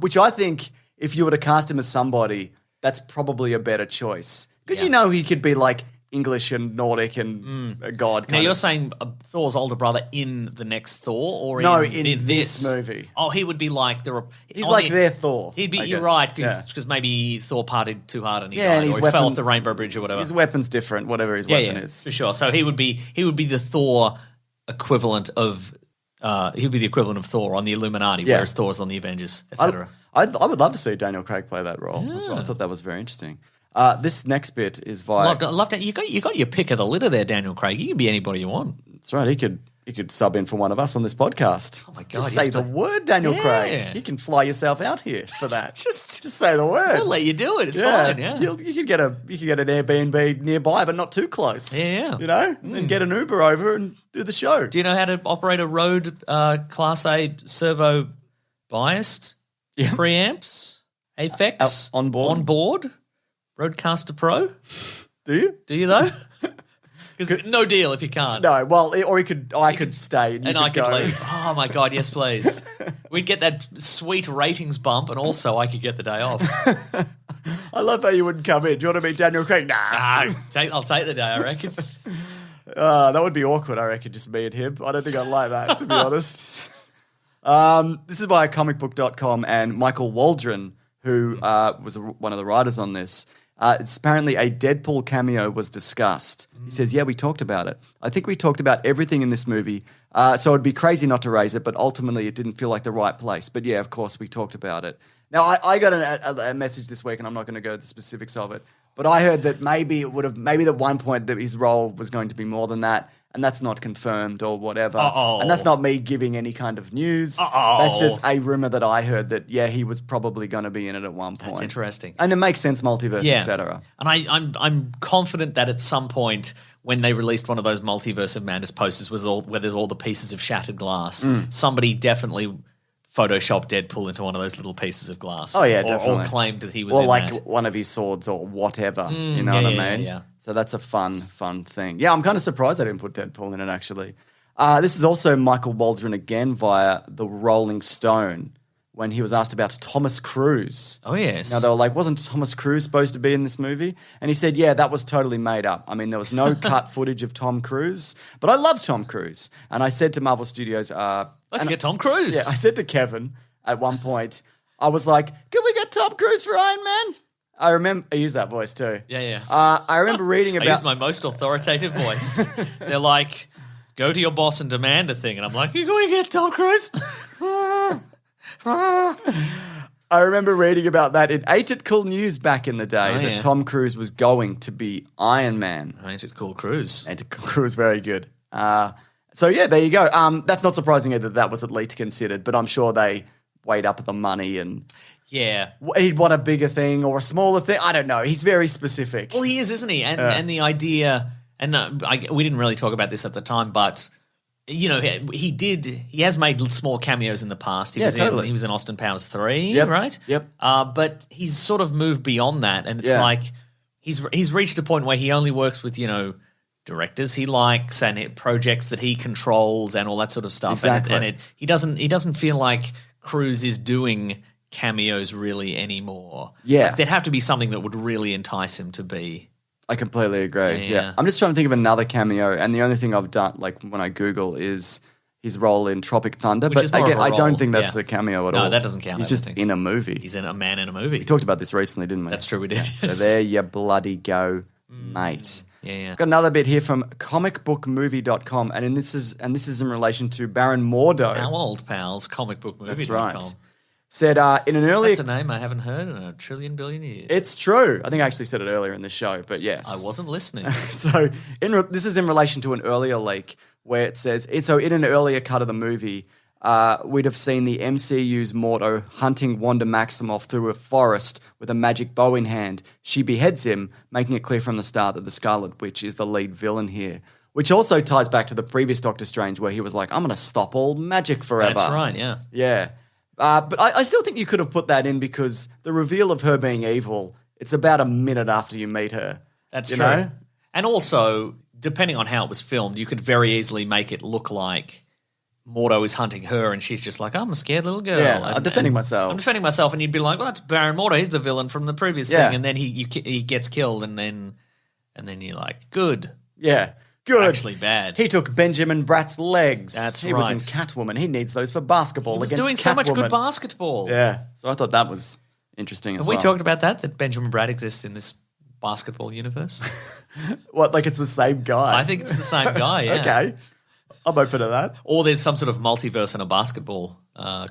Which I think, if you were to cast him as somebody, that's probably a better choice. Because you know he could be like English and Nordic and a god. Now Kind you're of. saying Thor's older brother in the next Thor, or No, in in this movie. Oh, he would be like He's like their Thor. He'd be. I You're guess. right, Yeah. because maybe Thor partied too hard and he Yeah, died, and his or he fell weapon- off the Rainbow Bridge or whatever. His weapon's different, whatever his yeah, weapon yeah, is. for sure. So he would be the Thor equivalent of. He would be the equivalent of Thor on the Illuminati, Yeah. whereas Thor's on the Avengers, etc. I would love to see Daniel Craig play that role as well. I thought that was very interesting. This next bit is via. Loved it. You got your pick of the litter there, Daniel Craig. You can be anybody you want. That's right. He could sub in for one of us on this podcast. Oh my God, Just yes, say the but- word, Daniel Yeah. Craig. You can fly yourself out here for that. Just say the word. We'll let you do it. It's fine. Yeah. You could get an Airbnb nearby, but not too close. Yeah. You know, and get an Uber over and do the show. Do you know how to operate a Rode Class A servo biased preamps? Apex On board? On board? Rodecaster Pro? Do you? Do you though? Because no deal if you can't. No. Well, I could stay and, you And I could go. leave. Oh my God, yes, please. We'd get that sweet ratings bump, and also I could get the day off. I love how you wouldn't come in. Do you want to meet Daniel Craig? Nah. I'll take the day, I reckon. That would be awkward, I reckon, just me and him. I don't think I'd like that, to be honest. This is by comicbook.com, and Michael Waldron, who was one of the writers on this. It's apparently a Deadpool cameo was discussed. He says, yeah, we talked about it. I think we talked about everything in this movie, so it'd be crazy not to raise it, but ultimately it didn't feel like the right place. But yeah, of course, we talked about it. Now, I got a message this week, and I'm not going to go into the specifics of it, but I heard that maybe at one point that his role was going to be more than that, and that's not confirmed or whatever. Uh-oh. And that's not me giving any kind of news. Uh-oh. That's just a rumor that I heard that, yeah, he was probably going to be in it at one point. That's interesting. And it makes sense, multiverse, etc. And I'm confident that at some point when they released one of those Multiverse of Madness posters where there's all the pieces of shattered glass, somebody definitely photoshopped Deadpool into one of those little pieces of glass. Oh, yeah, definitely. Or claimed that he was or in like that. one of his swords or whatever. You know what I mean? Yeah. So that's a fun thing. Yeah, I'm kind of surprised they didn't put Deadpool in it, actually. This is also Michael Waldron again via The Rolling Stone when he was asked about Thomas Cruise. Oh, yes. Now, they were like, wasn't Thomas Cruise supposed to be in this movie? And he said, yeah, that was totally made up. I mean, there was no cut footage of Tom Cruise, but I love Tom Cruise. And I said to Marvel Studios... Let's get Tom Cruise. Yeah, I said to Kevin at one point, I was like, can we get Tom Cruise for Iron Man? I remember... I use that voice too. Yeah. I remember reading about... I use my most authoritative voice. They're like, go to your boss and demand a thing. And I'm like, you going to get Tom Cruise? I remember reading about that in Ain't It Cool News back in the day that Tom Cruise was going to be Iron Man. Ain't It Cool Cruise? Ain't It Cool Cruise, very good. So yeah, there you go. That's not surprising either that was at least considered, but I'm sure they weighed up the money and he'd want a bigger thing or a smaller thing. I don't know. He's very specific. Well, he is, isn't he? And the idea, and we didn't really talk about this at the time, but you know, he has made small cameos in the past. He was in Austin Powers 3, right? Yep. But he's sort of moved beyond that, and it's like he's reached a point where he only works with, you know, directors he likes and projects that he controls and all that sort of stuff. Exactly. And he doesn't feel like Cruise is doing cameos really anymore. Yeah. Like, there'd have to be something that would really entice him to be. I completely agree. Yeah. I'm just trying to think of another cameo, and the only thing I've done, like when I Google, is his role in Tropic Thunder. Which is but more again, of a I don't role, think that's a cameo at all. No, that doesn't count. He's just in a movie. He's a man in a movie. We talked about this recently, didn't we? That's true, we did. So there you bloody go, mate. Yeah. Got another bit here from comicbookmovie.com, and this is in relation to Baron Mordo. Our old pals, comicbookmovie.com. That's right. Said in an earlier... That's a name I haven't heard in a trillion billion years. It's true. I think I actually said it earlier in the show, but yes. I wasn't listening. So this is in relation to an earlier leak where it says... in an earlier cut of the movie, we'd have seen the MCU's Mordo hunting Wanda Maximoff through a forest with a magic bow in hand. She beheads him, making it clear from the start that the Scarlet Witch is the lead villain here. Which also ties back to the previous Doctor Strange where he was like, I'm going to stop all magic forever. That's right, yeah. Yeah. But I still think you could have put that in because the reveal of her being evil, it's about a minute after you meet her. That's true. Know? And also, depending on how it was filmed, you could very easily make it look like Mordo is hunting her and she's just like, I'm a scared little girl. Yeah, I'm defending myself. I'm defending myself. And you'd be like, well, that's Baron Mordo. He's the villain from the previous thing. And then he gets killed and then you're like, good. Yeah. Good. Actually bad. He took Benjamin Bratt's legs. He was in Catwoman. He needs those for basketball he was against doing Catwoman. so much good basketball. Yeah. So I thought that was interesting as Have well. we talked about that Benjamin Bratt exists in this basketball universe? What, like it's the same guy? I think it's the same guy, yeah. Okay. I'm open to that. Or there's some sort of multiverse in a basketball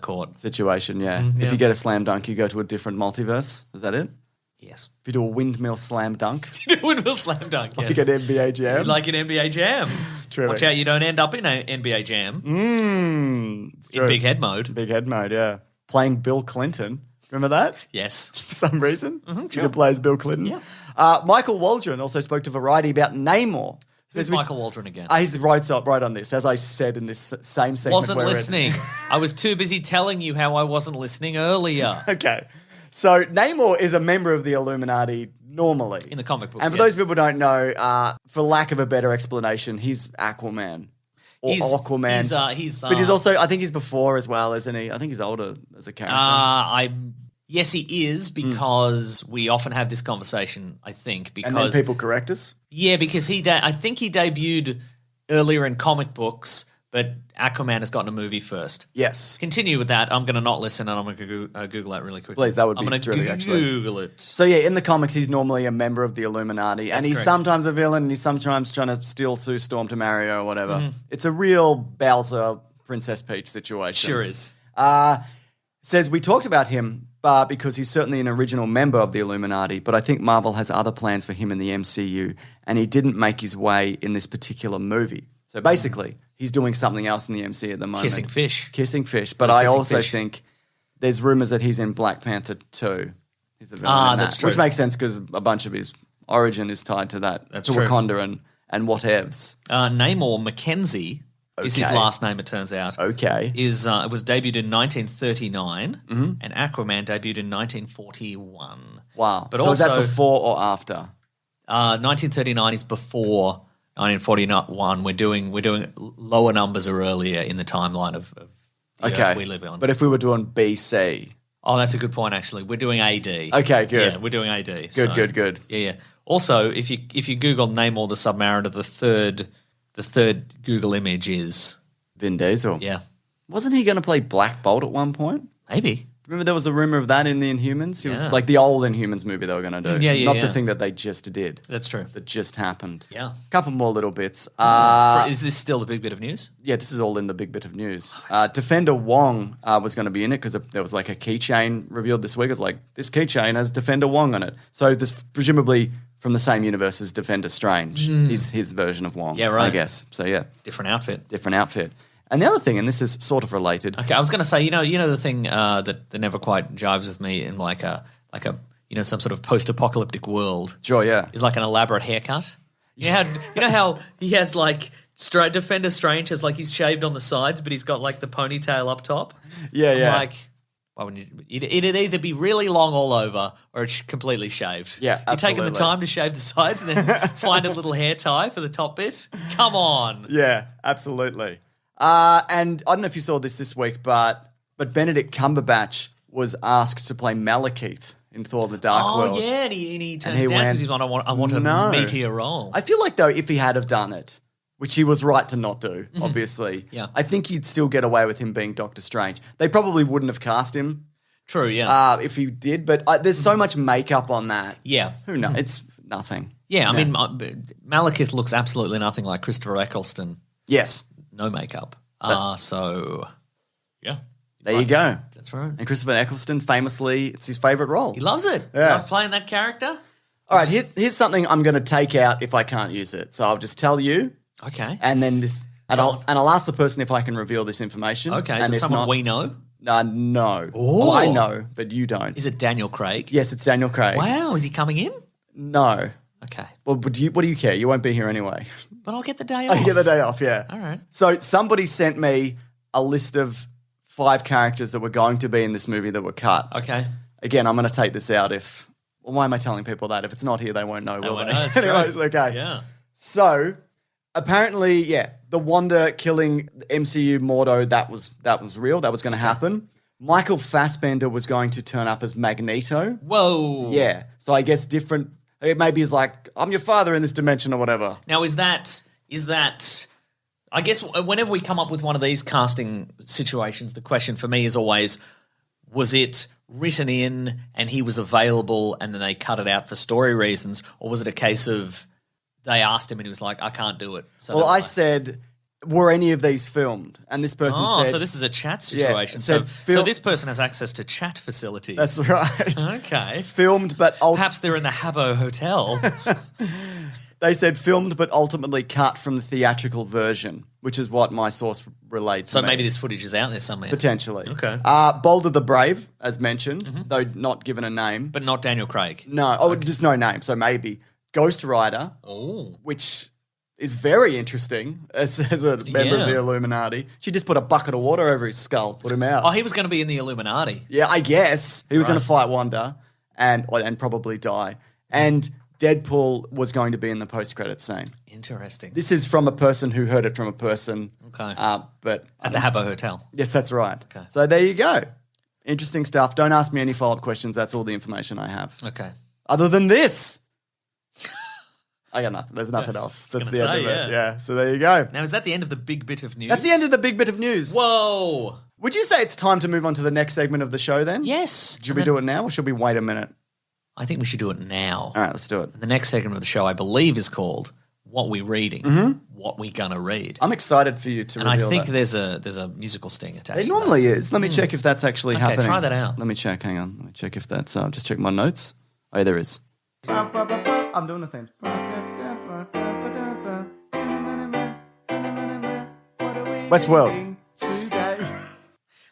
court. Situation, yeah. If you get a slam dunk, you go to a different multiverse. Is that it? Yes. If you do a windmill slam dunk. Windmill slam dunk, yes. Like an NBA Jam. Like an NBA Jam. True. Watch out you don't end up in an NBA Jam. It's true. In big head mode. Big head mode, yeah. Playing Bill Clinton. Remember that? Yes. For some reason. Sure. You can play as Bill Clinton. Yeah. Michael Waldron also spoke to Variety about Namor. Who's Michael Waldron again? He's right on this, as I said in this same segment. Wasn't listening. I was too busy telling you how I wasn't listening earlier. Okay. So Namor is a member of the Illuminati normally. In the comic books, And for those people who don't know, for lack of a better explanation, he's Aquaman. Or Aquaman. He's but he's also, I think he's before as well, isn't he? I think he's older as a character. I'm Yes, he is, because we often have this conversation, I think, because... And then people correct us? Yeah, because I think he debuted earlier in comic books, but Aquaman has gotten a movie first. Yes. Continue with that. I'm going to not listen, and I'm going to Google that really quickly. Please, that would be I'm going terrific, to actually. Google it. So, yeah, in the comics, he's normally a member of the Illuminati, and he's correct. sometimes a villain, and he's sometimes trying to steal Sue Storm to marry her or whatever. It's a real Bowser, Princess Peach situation. Sure is. Says, we talked about him because he's certainly an original member of the Illuminati, but I think Marvel has other plans for him in the MCU, and he didn't make his way in this particular movie. So basically, he's doing something else in the MCU at the moment. Kissing fish. Kissing fish. But Or I kissing also fish. think there's rumors that he's in Black Panther 2. He's the villain in that's that, true. which makes sense because a bunch of his origin is tied to that, That's to true. Wakanda and whatevs. Namor Mackenzie is his Okay. last name, it turns out. Okay. It was debuted in 1939, and Aquaman debuted in 1941. Wow. But so is that also- before or after? 1939 is before 1941. We're doing lower numbers or earlier in the timeline of the Okay. Earth we live on. But if we were doing BC. Oh, that's a good point, actually. We're doing AD. Okay, good. Yeah, we're doing AD. Good. Yeah. Also, if you Google Namor the Submariner, the third Google image is Vin Diesel. yeah, Wasn't he going to play Black Bolt at one point? maybe. Remember there was a rumor of that in the Inhumans? It was Yeah. like the old Inhumans movie they were going to do. Yeah, Not yeah. the thing that they just did. That's true. That just happened. Yeah. Couple more little bits. Is this still the big bit of news? Yeah, this is all in the big bit of news. Defender Wong was going to be in it because there was like a keychain revealed this week. It was like, this keychain has Defender Wong on it. So this presumably from the same universe as Defender Strange. He's his version of Wong, Yeah, right. I guess. So yeah, Different outfit. different outfit. And the other thing, and this is sort of related. Okay, I was going to say, you know the thing that never quite jives with me in like a some sort of post-apocalyptic world Sure, yeah. is like an elaborate haircut. You know how he has like Defender Strange has like he's shaved on the sides, but he's got like the ponytail up top. Yeah, I'm yeah. like, why wouldn't you? It'd either be really long all over or it's completely shaved. Yeah, you're taking the absolutely. time to shave the sides and then find a little hair tie for the top bit. Come on. Yeah, absolutely. And I don't know if you saw this week, but Benedict Cumberbatch was asked to play Malekith in Thor: The Dark World. Oh yeah, and he turned he it down went, because he's like, I want a "No." meatier role. I feel like though, if he had have done it, which he was right to not do, obviously, Yeah. I think you'd still get away with him being Doctor Strange. They probably wouldn't have cast him True, yeah. if he did, but there's so much makeup on that. Yeah. Who knows? It's nothing. Yeah, I mean, Malekith looks absolutely nothing like Christopher Eccleston. Yes, No makeup. So, yeah. there you go. That's right. And Christopher Eccleston, famously, it's his favourite role. He loves it. Yeah. Loves playing that character. All right, here's something I'm going to take out if I can't use it. So I'll just tell you, Okay. and then I'll ask the person if I can reveal this information. Okay, and is it if someone not, we know? No. Ooh. Well, I know, but you don't. Is it Daniel Craig? Yes, it's Daniel Craig. Wow, is he coming in? No. Okay. Well, but what do you care? You won't be here anyway. But I'll get the day Oh, off. you get the day off, yeah. All right. So somebody sent me a list of 5 characters that were going to be in this movie that were cut. Okay. Again, I'm going to take this out if... Well, why am I telling people that? If it's not here, they won't know, will won't they? know, that's true. Anyways, okay. Yeah. So, apparently, yeah, the Wanda killing MCU Mordo, that was real. That was going to happen. Michael Fassbender was going to turn up as Magneto. Whoa. Yeah. So I guess different... Maybe he's like, I'm your father in this dimension or whatever. Now, is that? I guess whenever we come up with one of these casting situations, the question for me is always, was it written in and he was available and then they cut it out for story reasons, or was it a case of they asked him and he was like, I can't do it? So Well, I said, were any of these filmed? And this person said... so this is a chat situation. said So this person has access to chat facilities. That's right. Okay. Filmed, but... Perhaps they're in the Habbo Hotel. They said filmed, but ultimately cut from the theatrical version, which is what my source relayed to So me. maybe this footage is out there somewhere. Potentially. Okay. Boulder the Brave, as mentioned, though not given a name. But not Daniel Craig. No, just no name, so maybe. Ghost Rider, Oh. which is very interesting as a member of the Illuminati. She just put a bucket of water over his skull, put him out. Oh, he was going to be in the Illuminati. Yeah, I guess. He was Right. going to fight Wanda and probably die. And Deadpool was going to be in the post-credit scene. Interesting. This is from a person who heard it from a person. Okay. But At the Habbo Hotel. yes, that's right. Okay. So there you go. Interesting stuff. Don't ask me any follow-up questions. That's all the information I have. Okay. Other than this, I got nothing. There's nothing else. That's the end of it. Yeah. So there you go. Now, is that the end of the big bit of news? That's the end of the big bit of news. Whoa. Would you say it's time to move on to the next segment of the show then? Yes. Should we do it now or should we wait a minute? I think we should do it now. All right, let's do it. The next segment of the show, I believe, is called What We Reading, What We Gonna Read. I'm excited for you to And reveal I think that. there's a musical sting attached. It normally is. Let me check if that's actually happening. Try that out. Let me check. Hang on. Let me check if that's. Just check my notes. Oh, yeah, there is. I'm doing a thing. Westworld.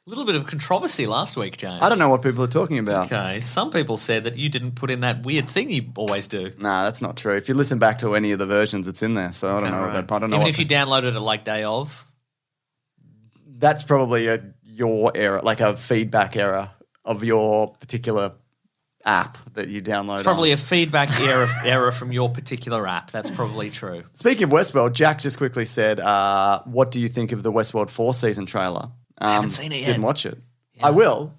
A little bit of controversy last week, James. I don't know what people are talking about. Okay, some people said that you didn't put in that weird thing you always do. Nah, that's not true. If you listen back to any of the versions, it's in there. So I don't know. Right. I don't know. Even if you downloaded it like day of? That's probably your error, like a feedback error of your particular app that you download. It's probably a feedback error from your particular app. That's probably true. Speaking of Westworld, Jack just quickly said, what do you think of the Westworld 4-season trailer? I haven't seen it yet. Didn't watch it. Yeah. I will.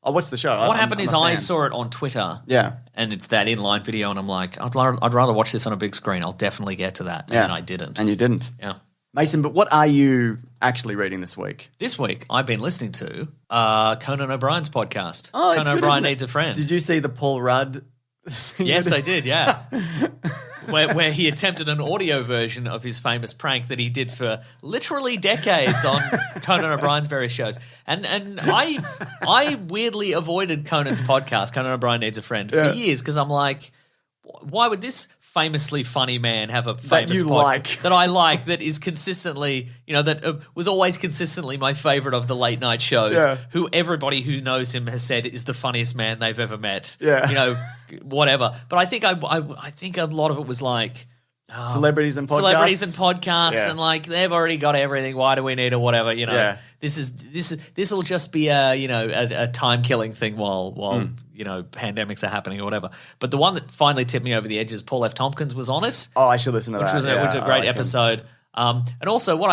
I'll watch the show. What happened is I saw it on Twitter. Yeah. And it's that inline video, and I'm like, I'd rather watch this on a big screen. I'll definitely get to that. And then I didn't. And you didn't. Yeah. Mason, but what are you actually reading this week? This week, I've been listening to Conan O'Brien's podcast. Oh, it's Conan good, O'Brien isn't it? Needs a Friend. Did you see the Paul Rudd? Yes, I did, yeah. where he attempted an audio version of his famous prank that he did for literally decades on Conan O'Brien's various shows. And I weirdly avoided Conan's podcast, Conan O'Brien Needs a Friend, for years because I'm like, why would this famously funny man have a famous podcast that I like, that is consistently, that was always consistently my favorite of the late night shows, who everybody who knows him has said is the funniest man they've ever met. Yeah. Whatever. But I think I think a lot of it was like celebrities and podcasts. And like they've already got everything. Why do we need a whatever? This will just be a time killing thing while pandemics are happening or whatever. But the one that finally tipped me over the edge is Paul F. Tompkins was on it. Oh, I should listen to that. Which was a great episode. And also what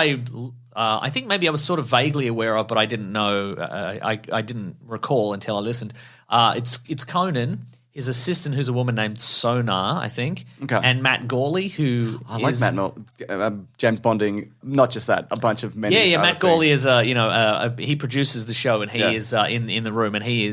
I think maybe I was sort of vaguely aware of, but I didn't know. I didn't recall until I listened. It's Conan, his assistant, who's a woman named Sonar, I think, and Matt Gawley, who like Matt James Bonding, not just that, a bunch of men. Yeah. Matt Gawley is he produces the show, and he is in the room, and he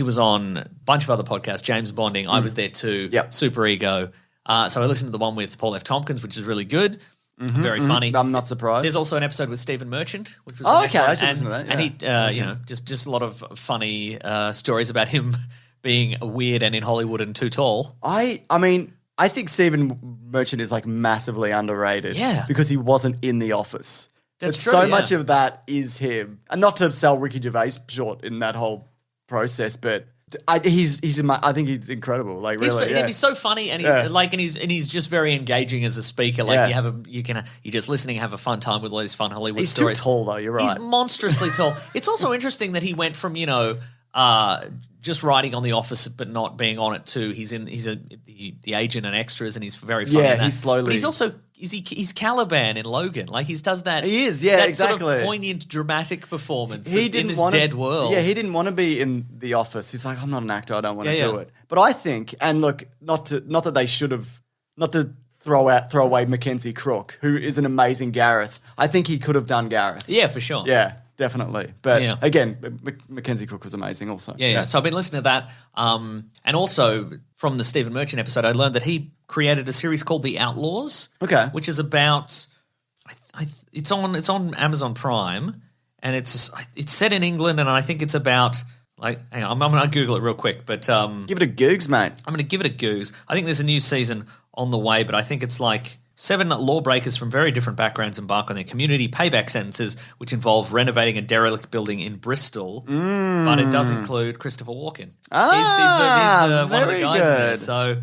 was on a bunch of other podcasts. James Bonding, I was there too. Yep. Super Ego. So I listened to the one with Paul F. Tompkins, which is really good. Very funny. I'm not surprised. There's also an episode with Stephen Merchant, which was I should listen to that. Yeah. And he, just a lot of funny stories about him being weird and in Hollywood and too tall. I mean, I think Stephen Merchant is like massively underrated. Yeah. Because he wasn't in The Office. That's true. So much of that is him. And not to sell Ricky Gervais short in that whole process, but I think he's incredible. Like really, he's so funny, and he's just very engaging as a speaker. Like you're just listening, have a fun time with all these fun Hollywood stories. He's too tall though. You're right. He's monstrously tall. It's also interesting that he went from just writing on The Office but not being on it too. He's the agent and extras, and he's very funny. Yeah, he's slowly. But he's also he's Caliban in Logan. Like he does that. He is, yeah, that exactly. Sort of poignant, dramatic performance in this dead world. Yeah, he didn't want to be in The Office. He's like, I'm not an actor. I don't want to do it. But I think, and look, not that they should have, not to throw away Mackenzie Crook, who is an amazing Gareth. I think he could have done Gareth. Yeah, for sure. Yeah. Definitely. But again, Mackenzie Crook was amazing also. Yeah. So I've been listening to that. And also from the Stephen Merchant episode, I learned that he created a series called The Outlaws. Okay. Which is about, it's on Amazon Prime, and it's set in England, and I think it's about, like, hang on, I'm going to Google it real quick. But give it a googs, mate. I'm going to give it a googs. I think there's a new season on the way, but I think it's like 7 lawbreakers from very different backgrounds embark on their community payback sentences, which involve renovating a derelict building in Bristol, but it does include Christopher Walken. He's one of the guys in there. So,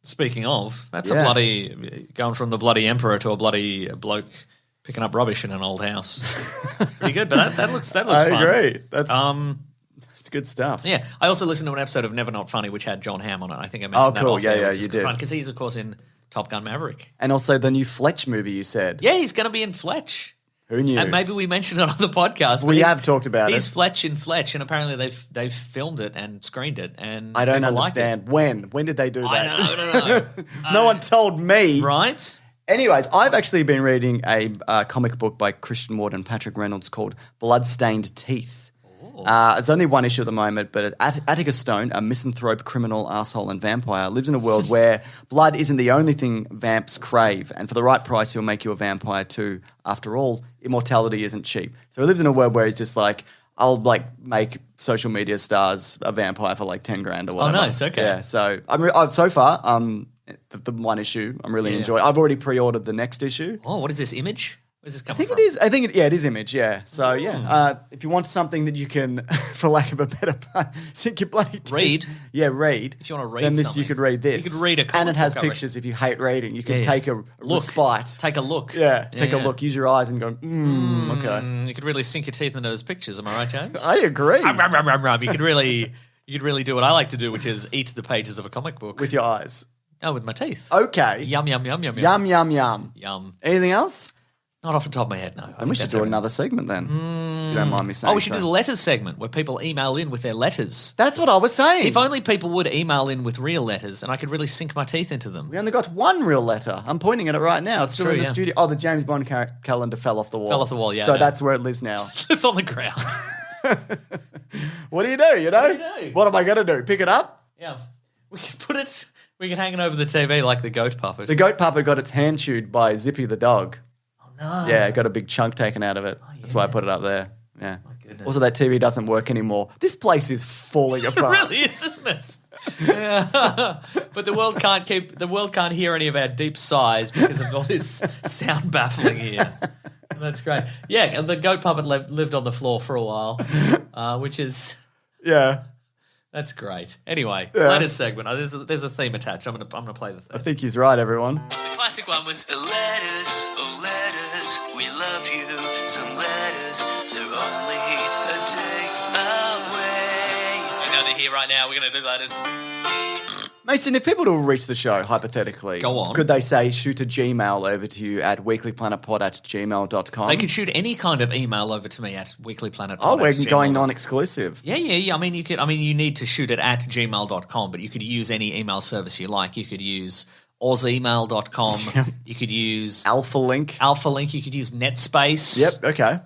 speaking of, that's a bloody, going from the bloody emperor to a bloody bloke picking up rubbish in an old house. Pretty good, but that looks fun. I agree. That's good stuff. Yeah. I also listened to an episode of Never Not Funny, which had John Hamm on it. I think I mentioned that. Oh, cool. Off there, Yeah, you did. Because he's, of course, in Top Gun Maverick. And also the new Fletch movie, you said. Yeah, he's going to be in Fletch. Who knew? And maybe we mentioned it on the podcast. We have talked about he's it. Fletch in Fletch, and apparently they've filmed it and screened it. And I don't people liked understand. When did they do that? I don't know. No one told me. Right? Anyways, I've actually been reading a comic book by Christian Ward and Patrick Reynolds called Bloodstained Teeth. It's only one issue at the moment, but Atticus Stone, a misanthrope, criminal, asshole, and vampire, lives in a world where blood isn't the only thing vamps crave, and for the right price, he'll make you a vampire too. After all, immortality isn't cheap. So he lives in a world where he's just like, I'll make social media stars a vampire for like 10 grand or whatever. Oh, nice. Okay. Yeah. So so far, the one issue I'm really enjoying. I've already pre-ordered the next issue. Oh, what is this Image? Where's this I coming think from? it is. It is Image. Yeah. So if you want something that you can, for lack of a better pun, sink your bloody teeth. Read. Yeah, read. If you want to read then something. you could read this. You could read a comic and it has book, I reckon. pictures. If you hate reading, you can Yeah. take a Look. respite. Take a look. Yeah, take a look. Use your eyes and go. Okay. You could really sink your teeth into those pictures. Am I right, James? I agree. You could really do what I like to do, which is eat the pages of a comic book. With your eyes. Oh, with my teeth. Okay. Yum, yum, yum, yum, Yum, yum, yum. Yum. Anything else? Not off the top of my head, no. Then we should do another segment then. If you don't mind me saying. Oh, we should do the letters segment where people email in with their letters. That's what I was saying. If only people would email in with real letters and I could really sink my teeth into them. We only got one real letter. I'm pointing at it right now. It's still true, in the yeah. studio. Oh, the James Bond calendar fell off the wall. Fell off the wall, yeah, So no. that's where it lives now. It's on the ground. What do you do, you know? What do you do? What am I going to do? Pick it up? Yeah. We could hang it over the TV like the goat puppet. The goat puppet got its hand chewed by Zippy the dog. Oh, no. Yeah, it got a big chunk taken out of it. That's why I put it up there. Yeah. goodness. Also, that TV doesn't work anymore. This place is falling It apart. really is, isn't it? Yeah. But the world can't hear any of our deep sighs because of all this sound baffling here. That's great. Yeah, the goat puppet lived on the floor for a while, which is Yeah. that's great. Anyway, Yeah. latest segment. There's a theme attached. I'm gonna play the I theme. think he's right, everyone. The classic one was Letters, oh letters, we love you. Some letters, they're only a day away. I know they're here right now. We're gonna do letters. Mason, if people will reach the show, hypothetically, Go on. could they say shoot a Gmail over to you at weeklyplanetpod@gmail.com? They could shoot any kind of email over to me at weeklyplanet. Oh, we're going non-exclusive. Yeah. I mean, you need to shoot it at gmail.com, but you could use any email service you like. You could use ozemail.com. Yep. You could use Alpha Link. AlphaLink. You could use Netspace. Yep, okay.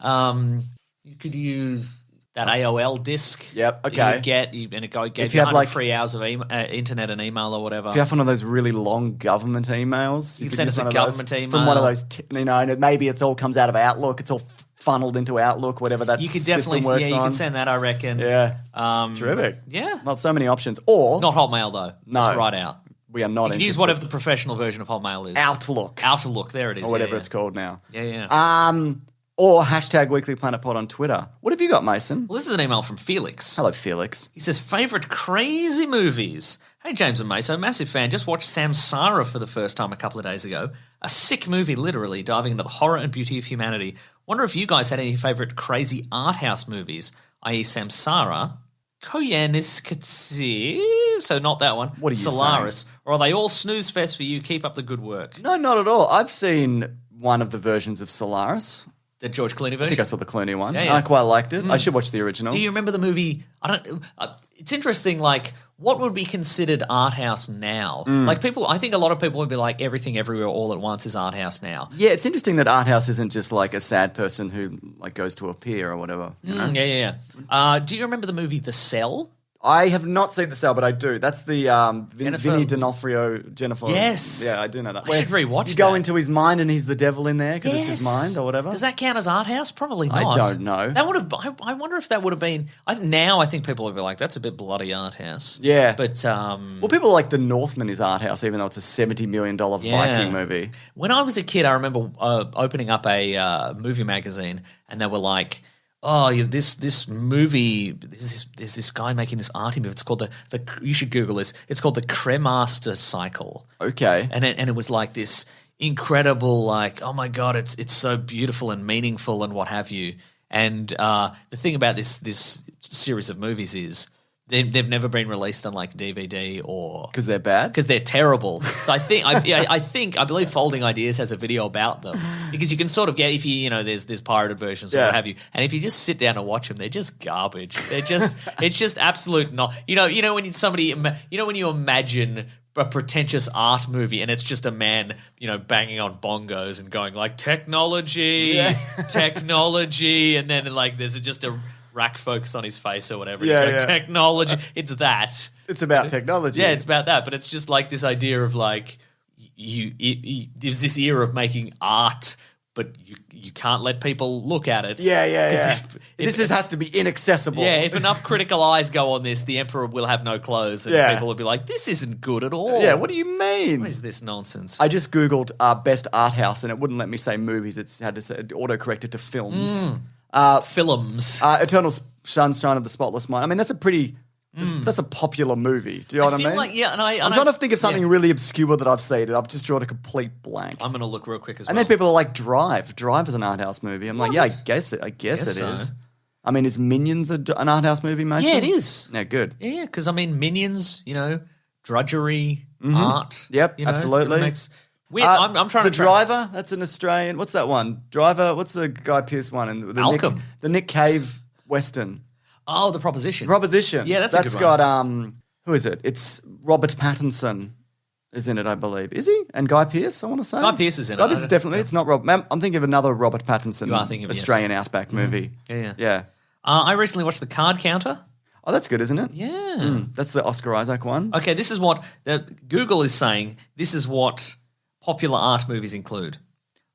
You could use that AOL disk. Yep, that okay. You would get, and it gave If you you have, 103 hours of internet and email or whatever. If you have one of those really long government emails, You can could send use us a one of government those email. from one of those, and maybe it all comes out of Outlook. It's all funneled into Outlook, whatever that You could system definitely, works you on. can send that, I reckon. Yeah, Terrific. terrific. Yeah. Not so many options. Or Not Hotmail, though. No. It's right out. we are not You can use interested. whatever the professional version of Hotmail is. Outlook Outlook, there it is. or whatever yeah, it's called now. Yeah. Or hashtag Weekly Planet Pod on Twitter. What have you got, Mason? Well, this is an email from Felix. Hello, Felix. He says, favourite crazy movies. Hey, James and Maso, massive fan. Just watched Samsara for the first time a couple of days ago. A sick movie, literally, diving into the horror and beauty of humanity. Wonder if you guys had any favourite crazy art house movies, i.e. Samsara, Koyaanisqatsi, so not that one, What are you Solaris, or are they all snooze fest for you? Keep up the good work. No, not at all. I've seen one of the versions of Solaris. The George Clooney version? I think I saw the Clooney one. Yeah, yeah. I quite liked it. I should watch the original. Do you remember the movie? It's interesting. Like, what would be considered art house now? Like, I think a lot of people would be like, everything, everywhere, all at once is art house now. Yeah, it's interesting that art house isn't just like a sad person who like goes to a pier or whatever. You know? Yeah. Do you remember the movie The Cell? I have not seen The Cell, but I do. That's the Jennifer- Vinny D'Onofrio, Jennifer. Yes. Yeah, I do know that. I should rewatch You go that. into his mind and he's the devil in there because it's his mind or whatever. Does that count as art house? Probably I not. don't know. That would have. I wonder if that would have been. Now I think people would be like, "That's a bit bloody art house." Yeah. But Well, people like The Northman is art house, even though it's a $70 million Viking movie. When I was a kid, I remember opening up a movie magazine, and they were like, "Oh, this movie. There's this guy making this arty movie. It's called the. You should Google this. It's called the Cremaster Cycle." Okay. And it was like this incredible, like, oh my god, it's so beautiful and meaningful and what have you. And the thing about this series of movies is They've never been released on like DVD or Because they're bad? because they're terrible. So I believe Folding Ideas has a video about them because you can sort of get if there's pirated versions or Yeah. what have you, and if you just sit down and watch them, they're just garbage. They're just it's just absolute not. When when you imagine a pretentious art movie and it's just a man banging on bongos and going like technology, technology, and then like there's just a rack focus on his face or whatever. Yeah, It's like, technology. It's that. It's about technology. Yeah, it's about that. But it's just like this idea of like there's this era of making art, but you can't let people look at it. Yeah. If This has to be inaccessible. Yeah, if enough critical eyes go on this, the emperor will have no clothes, and people will be like, "This isn't good at all." Yeah, what do you mean? What is this nonsense? I just Googled best art house and it wouldn't let me say movies. It's had to say auto-corrected to films. Films. Eternal Sunshine of the Spotless Mind. I mean, that's a pretty... That's a popular movie. Do you know what I mean? Like, yeah, I'm trying to think of something really obscure that I've seen, and I've just drawn a complete blank. I'm going to look real quick as well. And then people are like, Drive. Drive is an art house movie. I'm like, I guess it so. is. I mean, is Minions an art house movie, Mason? Yeah, it is. Yeah, good. Yeah, because I mean, Minions, drudgery, art. Yep, absolutely. I'm trying the to Driver. That's an Australian. What's that one? Driver. What's the Guy Pearce one? And the Malcolm. the Nick Cave Western. Oh, The Proposition. Proposition. Yeah, that's a good got one. who is it? It's Robert Pattinson is in it, I believe. Is he? And Guy Pearce, I want to say. Guy Pearce is in it. Guy Pearce is definitely. It's not Rob. I'm thinking of another Robert Pattinson. You are thinking of, Australian Outback movie. Yeah. I recently watched The Card Counter. Oh, that's good, isn't it? Yeah. That's the Oscar Isaac one. Okay, this is what Google is saying. This is what popular art movies include: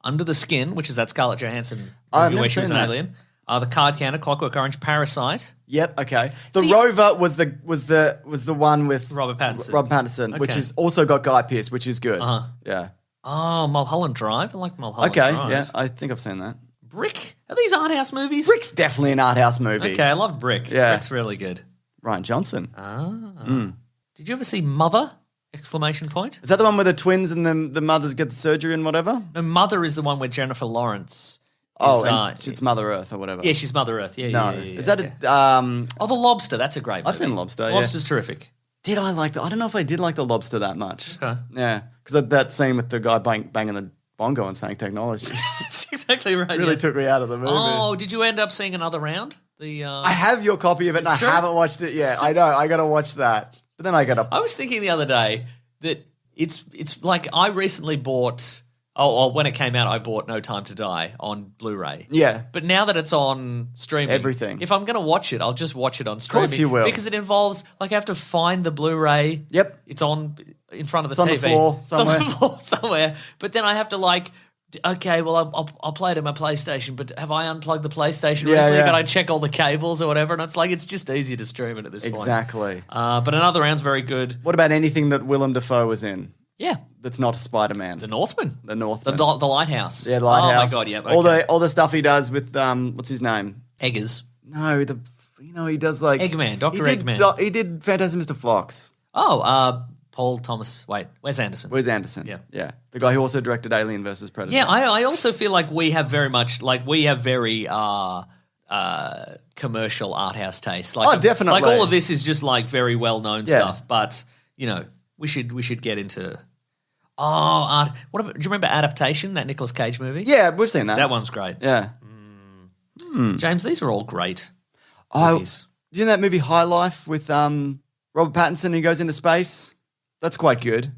Under the Skin, which is that Scarlett Johansson movie where she was an alien. The Card Counter, Clockwork Orange, Parasite. Yep. Okay. The Rover was the one with Robert Pattinson. Okay. Which is also got Guy Pearce, which is good. Yeah. Oh, Mulholland Drive. I like Mulholland Drive. Okay, yeah, I think I've seen that. Brick. Are these art house movies? Brick's definitely an art house movie. Okay, I love Brick. Yeah. Brick's really good. Ryan Johnson. Did you ever see Mother? Exclamation point. Is that the one where the twins and the mothers get the surgery and whatever? No, Mother is the one where Jennifer Lawrence. It's Mother Earth or whatever. Yeah, she's Mother Earth. Yeah, no. yeah. Is that a... The Lobster. That's a great movie. I've seen Lobster, Lobster's terrific. Did I like that? I don't know if I did like the Lobster that much. Okay. Yeah, because that scene with the guy banging the bongo and saying technology. That's exactly right. Really took me out of the movie. Oh, did you end up seeing another round? I have your copy of it and I haven't watched it yet. I know. I got to watch that. But then I was thinking the other day that it's like I recently bought... when it came out, I bought No Time to Die on Blu-ray. Yeah. But now that it's on streaming, everything. If I'm going to watch it, I'll just watch it on streaming. Of course you will. Because it involves, I have to find the Blu-ray. Yep. It's on in front of the TV. On the floor somewhere. It's on the floor somewhere. But then I have to I'll play it on my PlayStation, but have I unplugged the PlayStation recently? Got I check all the cables or whatever? And it's just easier to stream it at this point. Exactly. But another round's very good. What about anything that Willem Dafoe was in? Yeah. That's not Spider-Man. The Northman. The Northman. The Lighthouse. Yeah, the Lighthouse. Oh, my God, yeah. Okay. All the stuff he does with, what's his name? Eggers. No, he does like... Eggman, Dr. Eggman. He did Fantastic Mr. Fox. Paul Thomas. Wait, Wes Anderson. Wes Anderson. Yeah. The guy who also directed Alien vs. Predator. Yeah, I also feel like we have very commercial art house taste. Definitely. Like all of this is just like very well-known stuff, but, we should get into... art. Do you remember Adaptation, that Nicolas Cage movie? Yeah, we've seen that. That one's great. Yeah. James, these are all great movies. Do you know that movie High Life with Robert Pattinson who goes into space? That's quite good.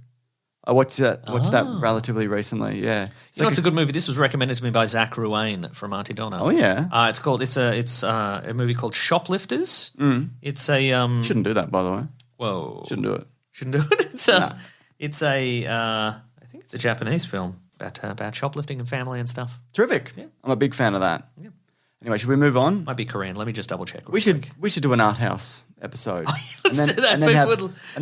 I watched that relatively recently, yeah. It's a good movie. This was recommended to me by Zach Ruane from Auntie Donna. Oh, yeah. It's a movie called Shoplifters. It's a... Shouldn't do that, by the way. Whoa. Shouldn't do it. It's I think it's a Japanese film about shoplifting and family and stuff. Terrific. Yeah. I'm a big fan of that. Yeah. Anyway, should we move on? Might be Korean. Let me just double check. We should do an art house episode. Let's do that. And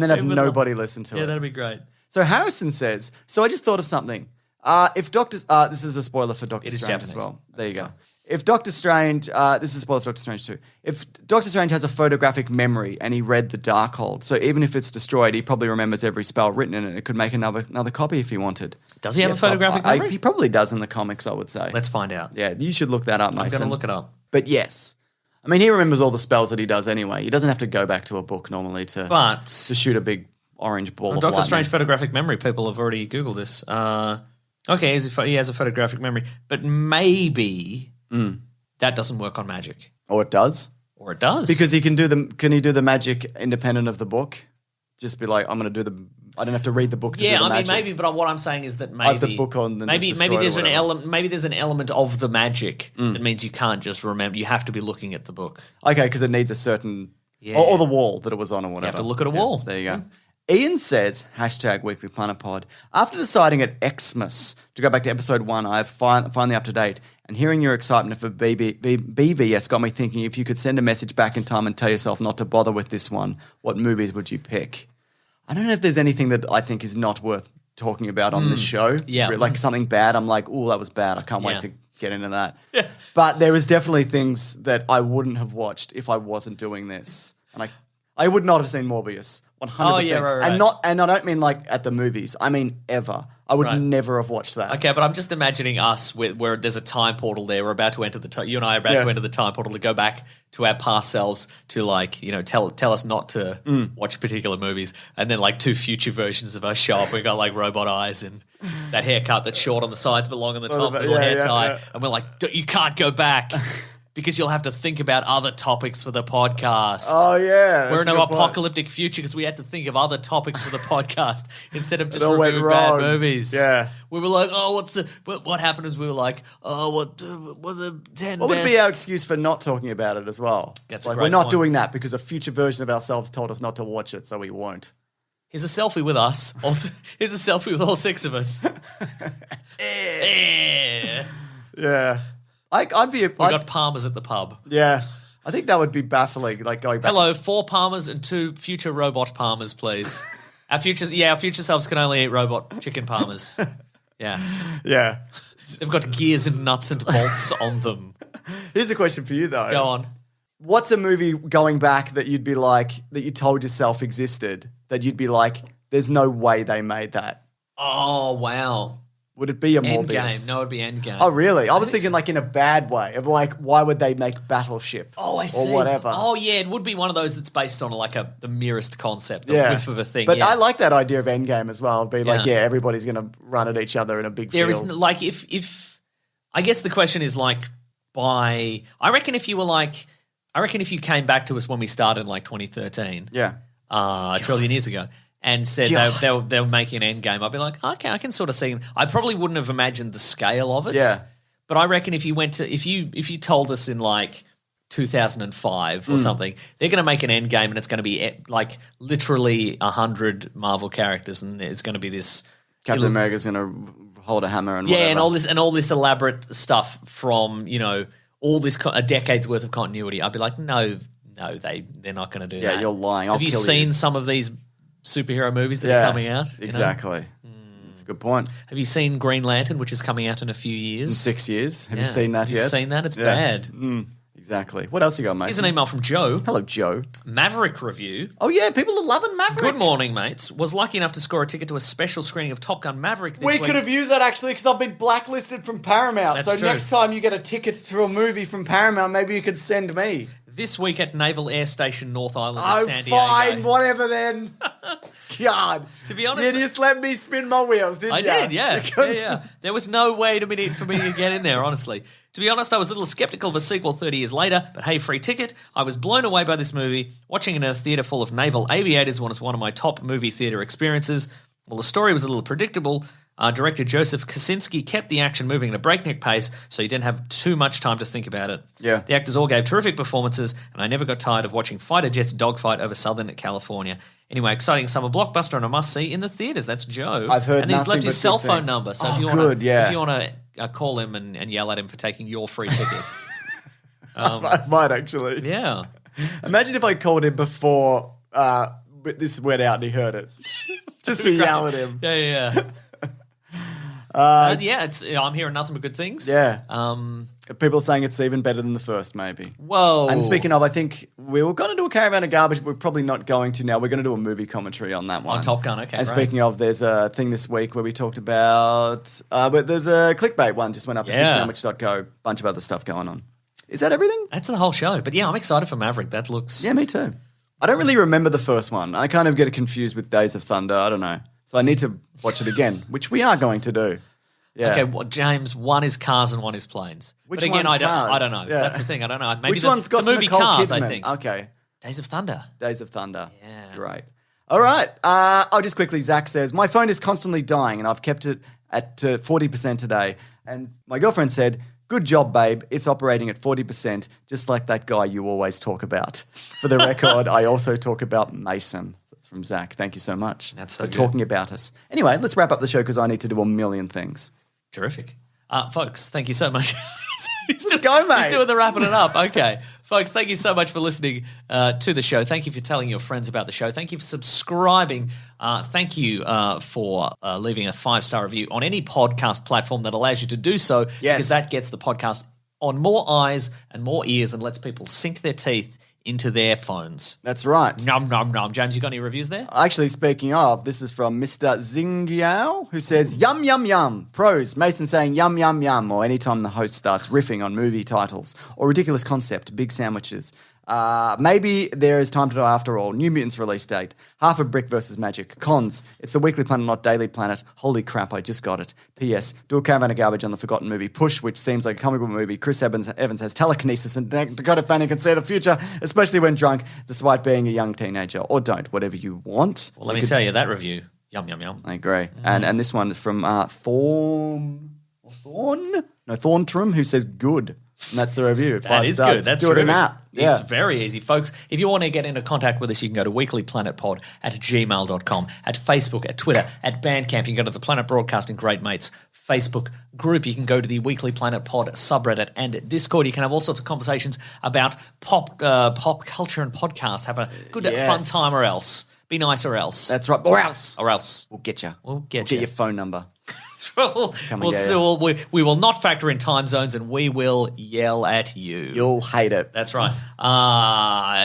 then have nobody listen to it. Yeah, that'd be great. So Harrison says, I just thought of something. If this is a spoiler for Doctor Strange as well. There you go. If Doctor Strange, this is a spoiler for Doctor Strange too. If Doctor Strange has a photographic memory and he read the Darkhold, so even if it's destroyed, he probably remembers every spell written in it. It could make another copy if he wanted. Does he have a photographic memory? He probably does in the comics, I would say. Let's find out. Yeah, you should look that up, Mason. I'm going to look it up. But yes, I mean, he remembers all the spells that he does anyway. He doesn't have to go back to a book normally to shoot a big orange ball of Doctor lightning. Strange photographic memory. People have already Googled this. Okay, he has a photographic memory. But maybe that doesn't work on magic. Or it does. Or it does. Because can he do the magic independent of the book? Just be like, I'm going to do I don't have to read the book to do the magic. Maybe, but what I'm saying is that maybe... I have the book on, then maybe there's an element. Maybe there's an element of the magic that means you can't just remember. You have to be looking at the book. Okay, because it needs a certain... Or the wall that it was on or whatever. You have to look at a wall. There you go. Ian says, #WeeklyPlanetPod, after deciding at Xmas to go back to episode 1, I have finally up to date, and hearing your excitement for BVS got me thinking if you could send a message back in time and tell yourself not to bother with this one, what movies would you pick? I don't know if there's anything that I think is not worth talking about on this show. Yeah. Like something bad, I'm like, oh, that was bad. I can't wait to get into that. Yeah. But there is definitely things that I wouldn't have watched if I wasn't doing this. And I would not have seen Morbius. 100%. Oh, yeah, right. And I don't mean like at the movies. I mean ever. I would never have watched that. Okay, but I'm just imagining us where there's a time portal there. We're about to enter you and I are about to enter the time portal to go back to our past selves to tell us not to watch particular movies, and then like 2 future versions of us show up. We got like robot eyes and that haircut that's short on the sides but long on the top, little hair tie, and we're like, you can't go back. Because you'll have to think about other topics for the podcast. Oh, yeah. We're in an apocalyptic future because we had to think of other topics for the podcast instead of just reviewing bad movies. Yeah. We were like, what happened is we were like, what the 10 What would be our excuse for not talking about it as well? That's like, a great we're not point. doing that because a future version of ourselves told us not to watch it, so we won't. Here's a selfie with us. Here's a selfie with all 6 of us. Yeah. I'd be... We got Palmers at the pub. Yeah. I think that would be baffling, like going back... Hello, 4 Palmers and 2 future robot Palmers, please. Our future selves can only eat robot chicken Palmers. Yeah. Yeah. They've got gears and nuts and bolts on them. Here's a question for you, though. Go on. What's a movie going back that you'd be like, that you told yourself existed, that you'd be like, there's no way they made that? Oh, wow. Would it be a Morbius? Endgame. No, it'd be Endgame. Oh, really? I was thinking like in a bad way of like, why would they make Battleship? Oh, I see. Or whatever. Oh, yeah, it would be one of those that's based on like the merest concept, the whiff of a thing. But I like that idea of Endgame as well. It'd be like, Yeah. everybody's going to run at each other in a big There field. is like if I guess the question is like I reckon if you came back to us when we started in like 2013, a trillion years ago, and said they were making an Endgame, I'd be like, okay, I can sort of see. I probably wouldn't have imagined the scale of it. Yeah. But I reckon if you told us in like 2005 or something, they're going to make an Endgame and it's going to be like literally 100 Marvel characters and it's going to be this Captain America's going to hold a hammer and whatever. and all this elaborate stuff from all this a decade's worth of continuity. I'd be like, no, they're not going to do that. Yeah, you're lying. Have you seen some of these superhero movies that are coming out? Exactly. That's a good point. Have you seen Green Lantern, which is coming out in a few years? In 6 years. Have you seen that yet? Have you seen that? It's bad. Exactly. What else you got, mate? Here's an email from Joe. Hello, Joe. Maverick review. Oh, yeah, people are loving Maverick. Good morning, mates. Was lucky enough to score a ticket to a special screening of Top Gun Maverick this week. We could have used that, actually, because I've been blacklisted from Paramount. That's so true. next time you get a ticket to a movie from Paramount, maybe you could send me. This week at Naval Air Station North Island in Oh, San Diego. fine. Whatever, then. God. To be honest... You just let me spin my wheels, didn't you? I did, yeah. There was no way for me to get in there, honestly. To be honest, I was a little skeptical of a sequel 30 years later, but hey, free ticket. I was blown away by this movie. Watching it in a theatre full of naval aviators was one of my top movie theatre experiences. While the story was a little predictable, director Joseph Kosinski kept the action moving at a breakneck pace, so you didn't have too much time to think about it. Yeah. The actors all gave terrific performances, and I never got tired of watching fighter jets dogfight over Southern California. Anyway, exciting summer blockbuster and a must-see in the theaters. That's Joe. I've heard and he's nothing left his but cell good phone things. number, so Oh, if you good, yeah. if you want to call him and yell at him for taking your free ticket. I might, actually. Yeah. Imagine if I called him before this went out and he heard it. Just to yell at him. Yeah. I'm hearing nothing but good things. Yeah. People are saying it's even better than the first, maybe. Whoa. And speaking of, I think we were going to do a Caravan of Garbage, but we're probably not going to now. We're going to do a movie commentary on that one. On Top Gun, okay. And speaking of, there's a thing this week where we talked about, but there's a clickbait one just went up at pitchsandwich.co, bunch of other stuff going on. Is that everything? That's the whole show. But yeah, I'm excited for Maverick. That looks... Yeah, me too. I don't really remember the first one. I kind of get it confused with Days of Thunder. I don't know. So I need to watch it again, which we are going to do. Yeah. Okay, well, James, one is cars and one is planes. Which but again, one's I cars? don't know. Yeah. That's the thing. I don't know. Maybe Which one's got the movie Nicole Cars, Kidman? I think. Okay. Days of Thunder. Days of Thunder. Yeah. Great. All right. I'll just quickly, Zach says, my phone is constantly dying and I've kept it at 40% today. And my girlfriend said, good job, babe. It's operating at 40%, just like that guy you always talk about. For the record, I also talk about Mason. That's from Zach. Thank you so much That's so for good. talking about us. Anyway, let's wrap up the show because I need to do a million things. Terrific. Folks, thank you so much. Let's go, mate. He's doing the wrapping it up. Okay. Folks, thank you so much for listening to the show. Thank you for telling your friends about the show. Thank you for subscribing. Thank you for leaving a 5-star review on any podcast platform that allows you to do so. Yes. Because that gets the podcast on more eyes and more ears and lets people sink their teeth into their phones. That's right. Nom, nom, nom. James, you got any reviews there? Actually, speaking of, this is from Mr. Zingiao, who says, yum, yum, yum. Pros, Mason saying yum, yum, yum, or anytime the host starts riffing on movie titles, or ridiculous concept, big sandwiches. Maybe there is time to die after all. New Mutants release date. Half a brick versus magic. Cons. It's the Weekly Planet, not Daily Planet. Holy crap, I just got it. P.S. Do a caravan of garbage on the forgotten movie Push, which seems like a comic book movie. Chris Evans has telekinesis and Dakota Fanning can see the future, especially when drunk, despite being a young teenager. Or don't, whatever you want. Well, let me tell you, that review, yum, yum, yum. I agree. And this one is from Thorntrum, who says good. And that's the review. That 5 is stars. good. That's do it in terrific. app. Yeah. It's very easy, folks. If you want to get into contact with us, you can go to weeklyplanetpod@gmail.com, at Facebook, at Twitter, at Bandcamp. You can go to the Planet Broadcasting Great Mates Facebook group. You can go to the Weekly Planet Pod subreddit and Discord. You can have all sorts of conversations about pop culture and podcasts. Have a good fun time or else. Be nice or else. That's right. Or else. Or else. We'll get you. We'll get Get you. your phone number. We will not factor in time zones and we will yell at you. You'll hate it. That's right.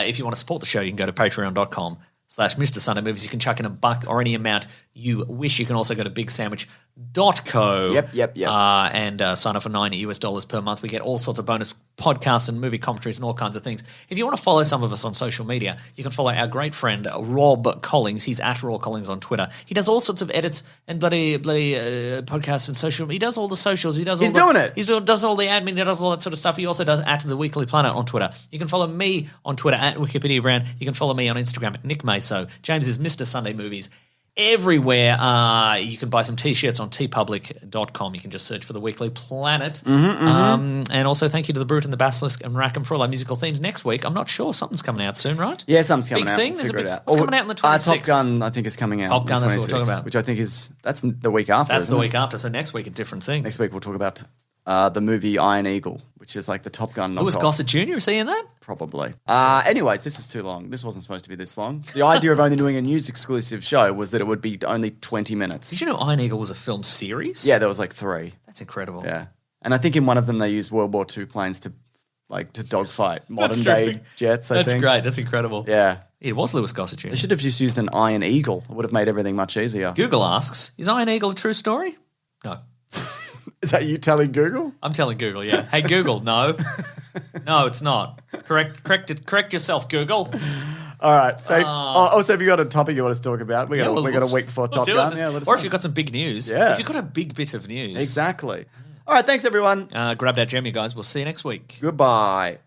If you want to support the show, you can go to patreon.com/Mr. Sunday Movies. You can chuck in $1 or any amount you wish. You can also go to bigsandwich.co. Yep. And sign up for $90 per month. We get all sorts of bonus podcasts and movie commentaries and all kinds of things. If you want to follow some of us on social media, you can follow our great friend Rob Collins. He's at Raw Collins on Twitter. He does all sorts of edits and bloody podcasts and social. He does all the socials. He does all doing it. He does all the admin. He does all that sort of stuff. He also does at The Weekly Planet on Twitter. You can follow me on Twitter at Wikipedia Brand. You can follow me on Instagram at Nick Maso. James is Mr. Sunday Movies. Everywhere. You can buy some T-shirts on tpublic.com. You can just search for The Weekly Planet. And also thank you to The Brute and the Basilisk and Rackham for all our musical themes next week. I'm not sure. Something's coming out soon, right? Yeah, something's coming Big out. thing? We'll There's a figure big- it out. what's coming out on the 26th? Top Gun, I think, is coming out. Top Gun, on the that's what we're talking 26th, about. Which I think that's the week after. That's isn't the it? week after. So next week, a different thing. Next week we'll talk about the movie Iron Eagle, which is like the Top Gun knockoff. Was Gossett Jr. seeing that? Probably. Anyway, this is too long. This wasn't supposed to be this long. The idea of only doing a news exclusive show was that it would be only 20 minutes. Did you know Iron Eagle was a film series? Yeah, there was like 3. That's incredible. Yeah. And I think in one of them they used World War II planes to dogfight modern day terrific. jets, I That's think. great. That's incredible. Yeah. It was Lewis Gossett Jr. They should have just used an Iron Eagle. It would have made everything much easier. Google asks, is Iron Eagle a true story? No. Is that you telling Google? I'm telling Google, yeah. Hey, Google, no. No, it's not. Correct yourself, Google. All right. Also, have you got a topic you want us to talk about? We got a week before let's Top do it. Gun. Yeah, let us or know. if you've got some big news. Yeah. If you've got a big bit of news. Exactly. All right. Thanks, everyone. Grab that gem, you guys. We'll see you next week. Goodbye.